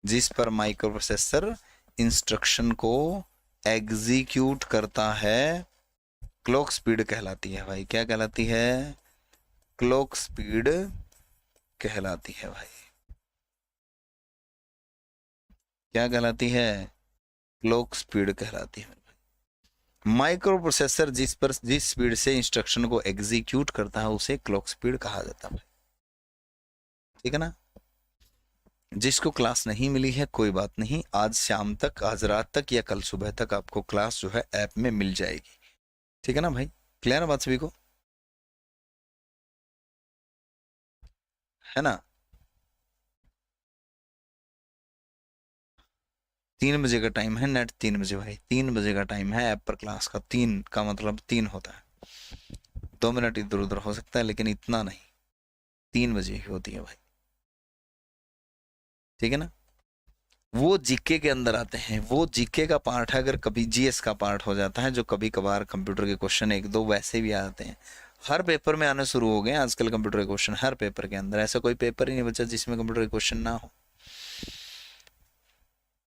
जिस पर माइक्रो प्रोसेसर इंस्ट्रक्शन को एग्जीक्यूट करता है, क्लॉक स्पीड कहलाती है भाई। क्या कहलाती है, क्लॉक स्पीड कहलाती है भाई। क्या कहलाती है, क्लॉक स्पीड कहलाती है। माइक्रो प्रोसेसर जिस स्पीड से इंस्ट्रक्शन को एग्जीक्यूट करता है उसे क्लॉक स्पीड कहा जाता है। ठीक है ना। जिसको क्लास नहीं मिली है कोई बात नहीं, आज शाम तक, आज रात तक या कल सुबह तक आपको क्लास जो है ऐप में मिल जाएगी। ठीक है ना भाई, क्लियर है बात सभी को, है ना। 3 बजे का टाइम है नेट, 3 बजे भाई, 3 बजे का टाइम है ऐप पर क्लास का। 3 का मतलब 3 होता है, 2 मिनट इधर उधर हो सकता है लेकिन इतना नहीं, 3 बजे ही होती है भाई। ठीक है ना। वो जीके के अंदर आते हैं, वो जीके का पार्ट है, अगर कभी जीएस का पार्ट हो जाता है, जो कभी कभार कंप्यूटर के क्वेश्चन एक दो वैसे भी आते हैं। हर पेपर में आने शुरू हो गए आजकल कंप्यूटर के क्वेश्चन, हर पेपर के अंदर, ऐसा कोई पेपर ही नहीं बचा जिसमें कंप्यूटर के क्वेश्चन ना हो।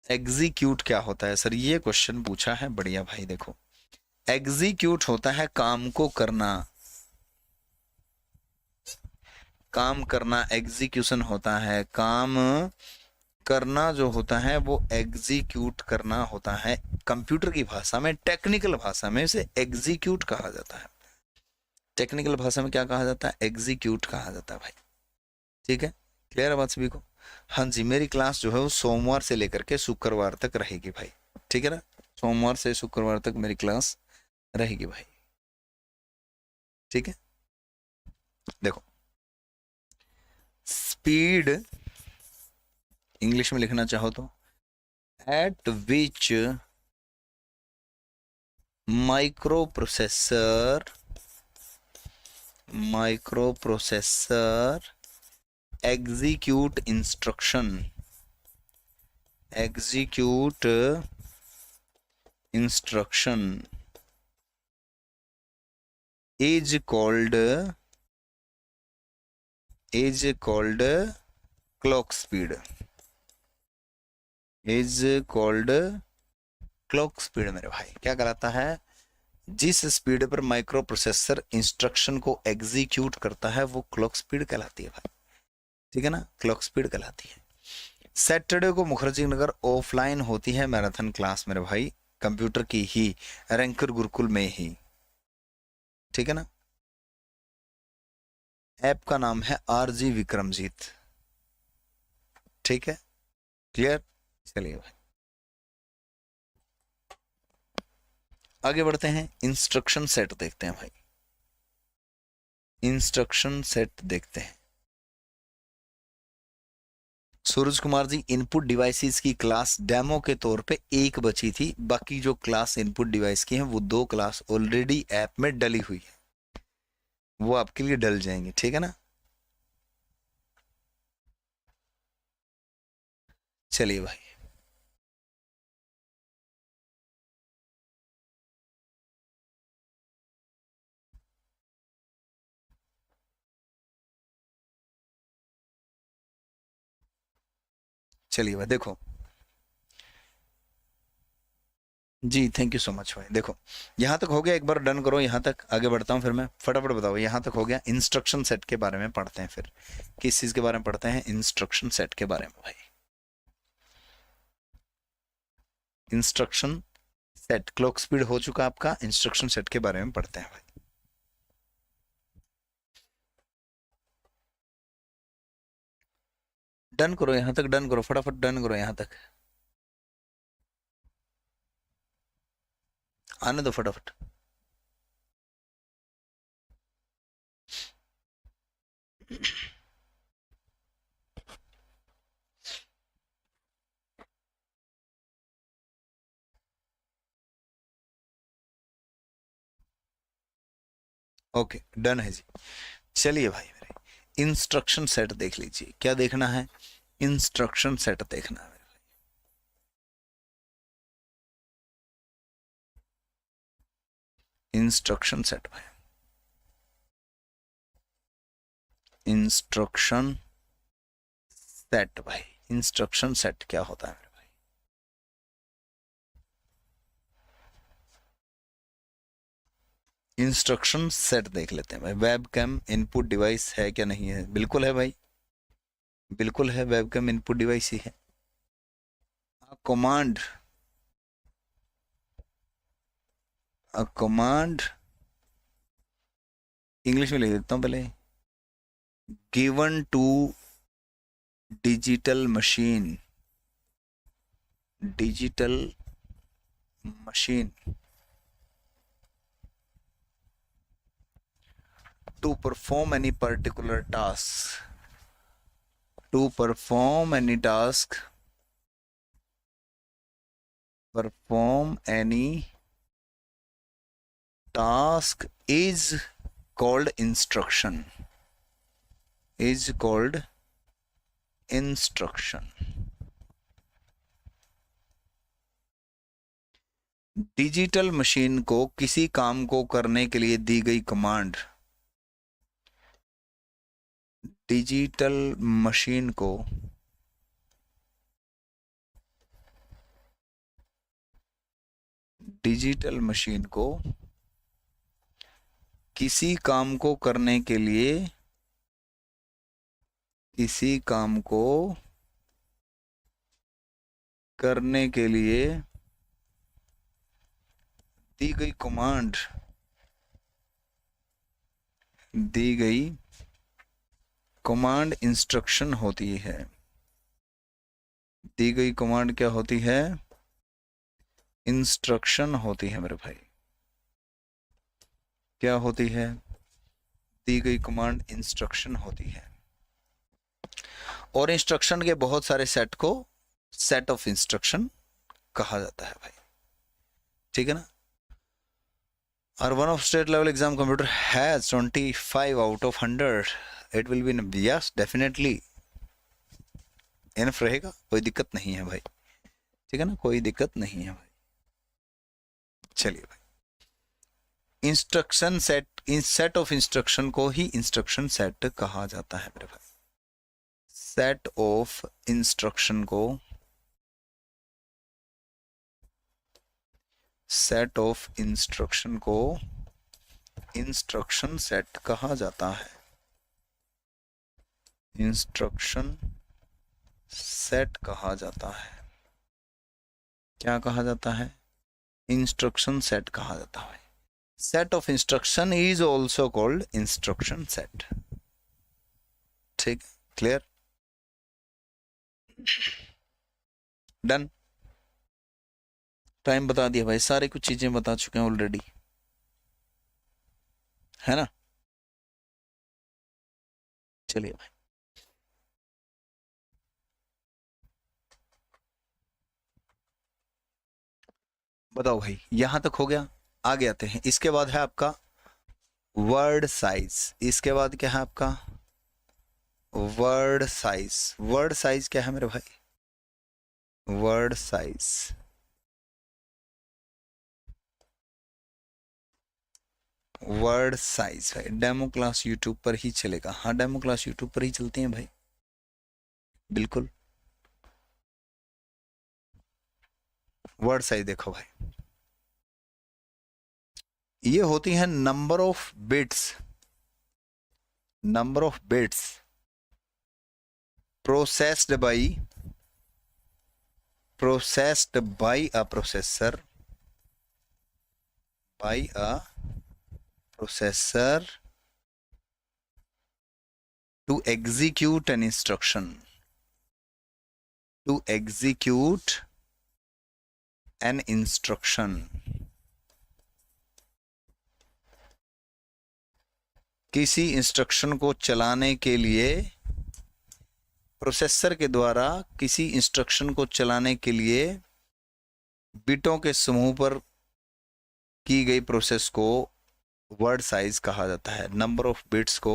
एग्जीक्यूट क्या होता है सर, ये क्वेश्चन पूछा है, बढ़िया भाई। देखो, एग्जीक्यूट होता है काम को करना, काम करना, एग्जीक्यूशन होता है काम करना, जो होता है वो एग्जीक्यूट करना होता है। कंप्यूटर की भाषा में, टेक्निकल भाषा में इसे एग्जीक्यूट कहा जाता है। टेक्निकल भाषा में क्या कहा जाता है, एग्जीक्यूट कहा जाता है भाई। ठीक है, क्लियर है बात सभी को। हाँ जी, मेरी क्लास जो है वो सोमवार से लेकर के शुक्रवार तक रहेगी भाई। ठीक है ना, सोमवार से शुक्रवार तक मेरी क्लास रहेगी भाई। ठीक है, देखो, स्पीड इंग्लिश में लिखना चाहो तो, eight which microprocessor execute instruction is called clock speed, is called clock speed. मेरे भाई क्या कहलाता है, जिस स्पीड पर माइक्रो प्रोसेसर इंस्ट्रक्शन को एग्जीक्यूट करता है वो क्लॉक स्पीड कहलाती है भाई। ठीक है ना, क्लॉक स्पीड कहलाती है। सैटरडे को मुखर्जी नगर ऑफलाइन होती है मैराथन क्लास मेरे भाई, कंप्यूटर की ही, रैंकर गुरुकुल में ही। ठीक है ना, ऐप का नाम है आरजी विक्रमजीत। ठीक है, क्लियर। चलिए भाई आगे बढ़ते हैं, इंस्ट्रक्शन सेट देखते हैं भाई, इंस्ट्रक्शन सेट देखते हैं। सूरज कुमार जी, इनपुट डिवाइसेस की क्लास डेमो के तौर पे एक बची थी, बाकी जो क्लास इनपुट डिवाइस की हैं वो 2 क्लास ऑलरेडी ऐप में डली हुई है, वो आपके लिए डल जाएंगे। ठीक है ना, चलिए भाई चलिए भाई देखो जी, थैंक यू सो मच भाई। देखो यहाँ तक हो गया, एक बार डन करो, यहाँ तक आगे बढ़ता हूँ फिर मैं, फटाफट बताओ। यहाँ तक हो गया, इंस्ट्रक्शन सेट के बारे में पढ़ते हैं फिर। किस चीज के बारे में पढ़ते हैं, इंस्ट्रक्शन सेट के बारे में भाई। इंस्ट्रक्शन सेट, क्लॉक स्पीड हो चुका आपका, इंस्ट्रक्शन सेट के बारे में पढ़ते हैं भाई। डन करो यहाँ तक, डन करो फटाफट, डन करो यहाँ तक, आने दो फटाफट। ओके डन है जी। चलिए भाई मेरे इंस्ट्रक्शन सेट देख लीजिए, क्या देखना है, इंस्ट्रक्शन सेट देखना है। इंस्ट्रक्शन सेट भाई, इंस्ट्रक्शन सेट भाई, इंस्ट्रक्शन सेट क्या होता है मेरे भाई? इंस्ट्रक्शन सेट देख लेते हैं भाई। वेब कैम इनपुट डिवाइस है क्या, नहीं है? बिल्कुल है भाई, बिल्कुल है, वेब कैम इनपुट डिवाइस ही है। कमांड, कमांड इंग्लिश में लिख देता हूँ पहले, given to digital machine, digital machine to perform any particular task, to perform any task, perform any task is called instruction, is called instruction। Digital machine को किसी काम को करने के लिए दी गई कमांड, डिजिटल मशीन को डिजिटल मशीन को किसी काम को करने के लिए, किसी काम को करने के लिए दी गई कमांड, दी गई कमांड इंस्ट्रक्शन होती है। दी गई कमांड क्या होती है? इंस्ट्रक्शन होती है मेरे भाई। क्या होती है? दी गई कमांड इंस्ट्रक्शन होती है। और इंस्ट्रक्शन के बहुत सारे सेट को सेट ऑफ इंस्ट्रक्शन कहा जाता है भाई, ठीक है ना। और one of state level exam computer has 25 out of 100, it will be, yes definitely enough रहेगा, कोई दिक्कत नहीं है भाई, ठीक है ना, कोई दिक्कत नहीं है भाई। चलिए भाई, instruction set, in set of instruction को ही इंस्ट्रक्शन सेट कहा जाता है मेरे भाई। सेट ऑफ इंस्ट्रक्शन को, सेट ऑफ इंस्ट्रक्शन को इंस्ट्रक्शन सेट कहा जाता है। इंस्ट्रक्शन सेट कहा जाता है। क्या कहा जाता है? इंस्ट्रक्शन सेट कहा जाता है। Set of instruction is also called instruction set. ठीक, क्लियर, डन। टाइम बता दिया भाई, सारी कुछ चीजें बता चुके हैं ऑलरेडी, है ना। चलिए भाई, बताओ भाई, यहां तक हो गया। आगे आते हैं, इसके बाद है आपका वर्ड साइज। इसके बाद क्या है आपका? Word size. वर्ड साइज क्या है मेरे भाई? वर्ड साइज, वर्ड साइज है। डेमो क्लास यूट्यूब पर ही चलेगा। हाँ, डेमो क्लास यूट्यूब पर ही चलती हैं भाई, बिल्कुल। वर्ड साइज देखो भाई, ये होती है number of bits, number of bits processed by, processed by a processor, by a processor to execute an instruction, to execute an instruction, किसी इंस्ट्रक्शन को चलाने के लिए, प्रोसेसर के द्वारा किसी इंस्ट्रक्शन को चलाने के लिए बिटों के समूह पर की गई प्रोसेस को वर्ड साइज कहा जाता है। नंबर ऑफ बिट्स को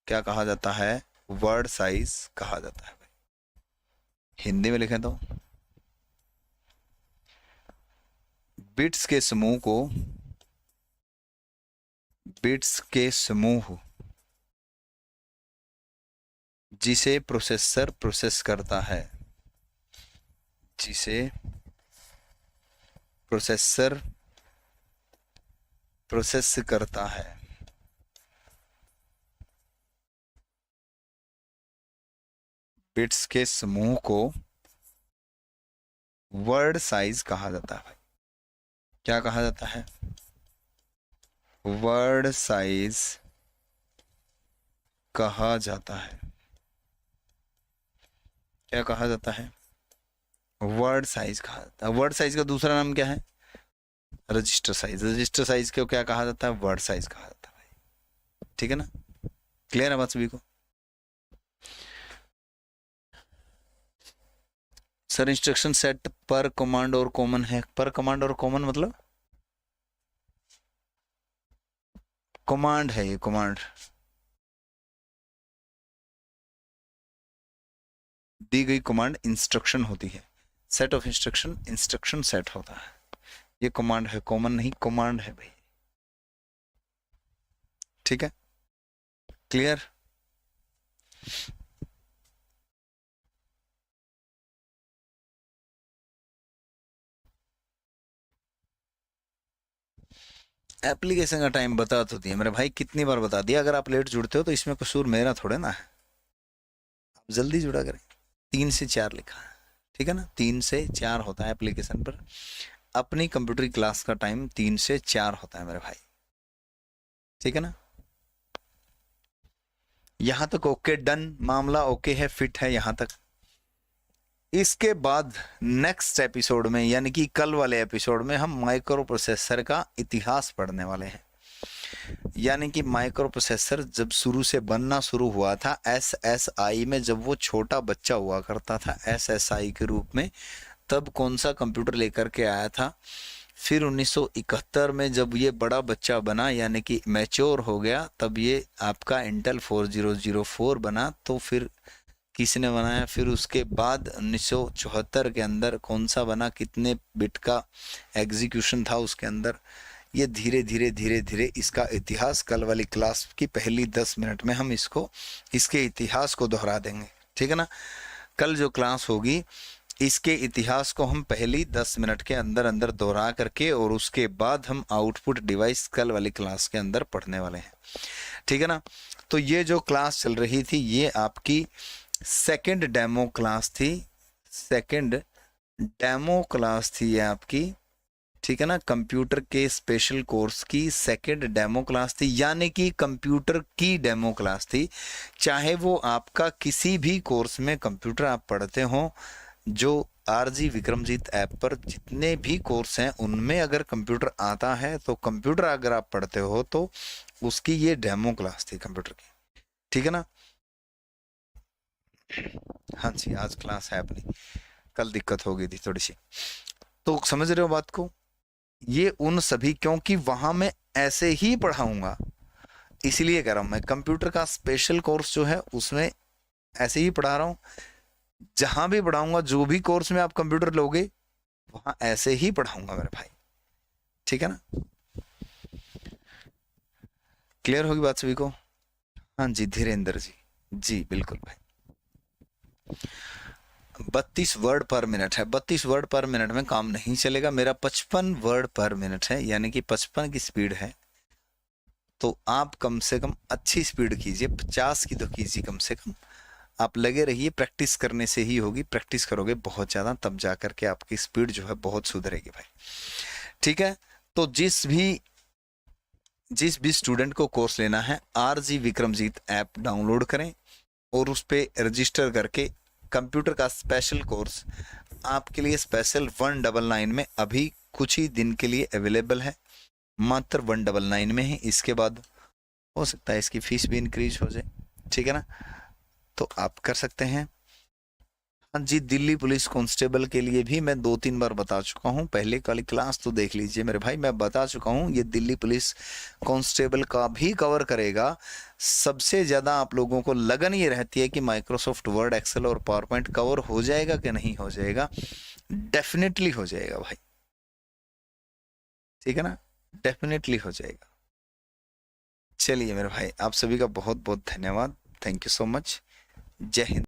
क्या कहा जाता है? वर्ड साइज कहा जाता है। हिंदी में लिखें तो बिट्स के समूह को, बिट्स के समूह जिसे प्रोसेसर प्रोसेस करता है, जिसे प्रोसेसर प्रोसेस करता है, बिट्स के समूह को वर्ड साइज कहा जाता है। क्या कहा जाता है? वर्ड साइज कहा जाता है। क्या कहा जाता है? वर्ड साइज कहा जाता है। वर्ड साइज का दूसरा नाम क्या है? Register size. रजिस्टर साइज को क्या कहा जाता है? वर्ड साइज कहा जाता है। ठीक है ना? क्लियर है बात सभी को? सर इंस्ट्रक्शन सेट पर कमांड और कॉमन है। पर कमांड और कॉमन मतलब कमांड है, ये कमांड दी गई कमांड इंस्ट्रक्शन होती है। Set of instruction instruction set होता है। ये कमांड है, कॉमन नहीं, कमांड है भाई। ठीक है? क्लियर? एप्लीकेशन का टाइम बता तो दिया मेरे भाई, कितनी बार बता दिया। अगर आप लेट जुड़ते हो तो इसमें कसूर मेरा थोड़े ना है, आप जल्दी जुड़ा करें। 3 से 4 लिखा है, ठीक है ना? 3 से 4 होता है एप्लीकेशन पर। अपनी कंप्यूटर क्लास का टाइम 3 से 4 होता है मेरे भाई, ठीक है ना? यहां तक ओके, डन, मामला ओके है, फिट है यहां तक। इसके बाद नेक्स्ट एपिसोड में, यानी कि कल वाले एपिसोड में, हम माइक्रो प्रोसेसर का इतिहास पढ़ने वाले हैं। यानी कि माइक्रो प्रोसेसर जब शुरू से बनना शुरू हुआ था SSI में, जब वो छोटा बच्चा हुआ करता था SSI के रूप में, तब कौन सा कंप्यूटर लेकर के आया था। फिर 1971 में जब ये बड़ा बच्चा बना, यानी कि मैच्योर हो गया, तब ये आपका इंटेल 4004 बना। तो फिर किसने बनाया? फिर उसके बाद 1974 के अंदर कौन सा बना, कितने बिट का एग्जीक्यूशन था उसके अंदर। ये धीरे धीरे धीरे धीरे इसका इतिहास कल वाली क्लास की पहली 10 मिनट में हम इसके इतिहास को दोहरा देंगे, ठीक है ना? कल जो क्लास होगी इसके इतिहास को हम पहली 10 मिनट के अंदर अंदर दोहरा करके, और उसके बाद हम आउटपुट डिवाइस कल वाली क्लास के अंदर पढ़ने वाले हैं, ठीक है ना? तो ये जो क्लास चल रही थी, ये आपकी सेकंड डेमो क्लास थी। सेकंड डेमो क्लास थी ये आपकी, ठीक है ना? कंप्यूटर के स्पेशल कोर्स की सेकंड डेमो क्लास थी, यानी कि कंप्यूटर की डेमो क्लास थी। चाहे वो आपका किसी भी कोर्स में कंप्यूटर आप पढ़ते हो, जो RG विक्रमजीत ऐप पर जितने भी कोर्स हैं उनमें अगर कंप्यूटर आता है, तो कंप्यूटर अगर आप पढ़ते हो तो उसकी ये डेमो क्लास थी कंप्यूटर की, ठीक है ना? हाँ जी, आज क्लास है अपनी, कल दिक्कत हो गई थी थोड़ी सी। तो समझ रहे हो बात को? ये उन सभी, क्योंकि वहां मैं ऐसे ही पढ़ाऊंगा, इसलिए कह रहा हूं मैं कंप्यूटर का स्पेशल कोर्स जो है उसमें ऐसे ही पढ़ा रहा हूं। जहां भी पढ़ाऊंगा, जो भी कोर्स में आप कंप्यूटर लोगे, वहां ऐसे ही पढ़ाऊंगा मेरे भाई, ठीक है ना? क्लियर होगी बात सभी को? हाँ जी धीरेन्द्र जी, जी बिल्कुल भाई। 32 वर्ड पर मिनट है। 32 वर्ड पर मिनट में काम नहीं चलेगा। मेरा 55 वर्ड पर मिनट है, यानी कि 55 की स्पीड है। तो आप कम से कम अच्छी स्पीड कीजिए, 50 की तो कीजिए कम से कम। आप लगे रहिए, प्रैक्टिस करने से ही होगी। प्रैक्टिस करोगे बहुत ज़्यादा, तब जा करके आपकी स्पीड जो है बहुत सुधरेगी भाई, ठीक है? तो जिस भी स्टूडेंट को कोर्स लेना है, RG विक्रमजीत ऐप डाउनलोड करें और उस पर रजिस्टर करके कंप्यूटर का स्पेशल कोर्स आपके लिए स्पेशल 199 में अभी कुछ ही दिन के लिए अवेलेबल है, मात्र 199 में है। इसके बाद हो सकता है इसकी फीस भी इंक्रीज हो जाए, ठीक है ना, तो आप कर सकते हैं। हाँ जी, दिल्ली पुलिस कांस्टेबल के लिए भी मैं 2-3 बार बता चुका हूँ, पहले वाली क्लास तो देख लीजिए मेरे भाई, मैं बता चुका हूँ ये दिल्ली पुलिस कांस्टेबल का भी कवर करेगा। सबसे ज़्यादा आप लोगों को लगन ये रहती है कि माइक्रोसॉफ्ट वर्ड, एक्सेल और पावर पॉइंट कवर हो जाएगा कि नहीं हो जाएगा। डेफिनेटली हो जाएगा भाई, ठीक है ना, डेफिनेटली हो जाएगा। चलिए मेरे भाई, आप सभी का बहुत बहुत धन्यवाद, थैंक यू सो मच, जय हिंद।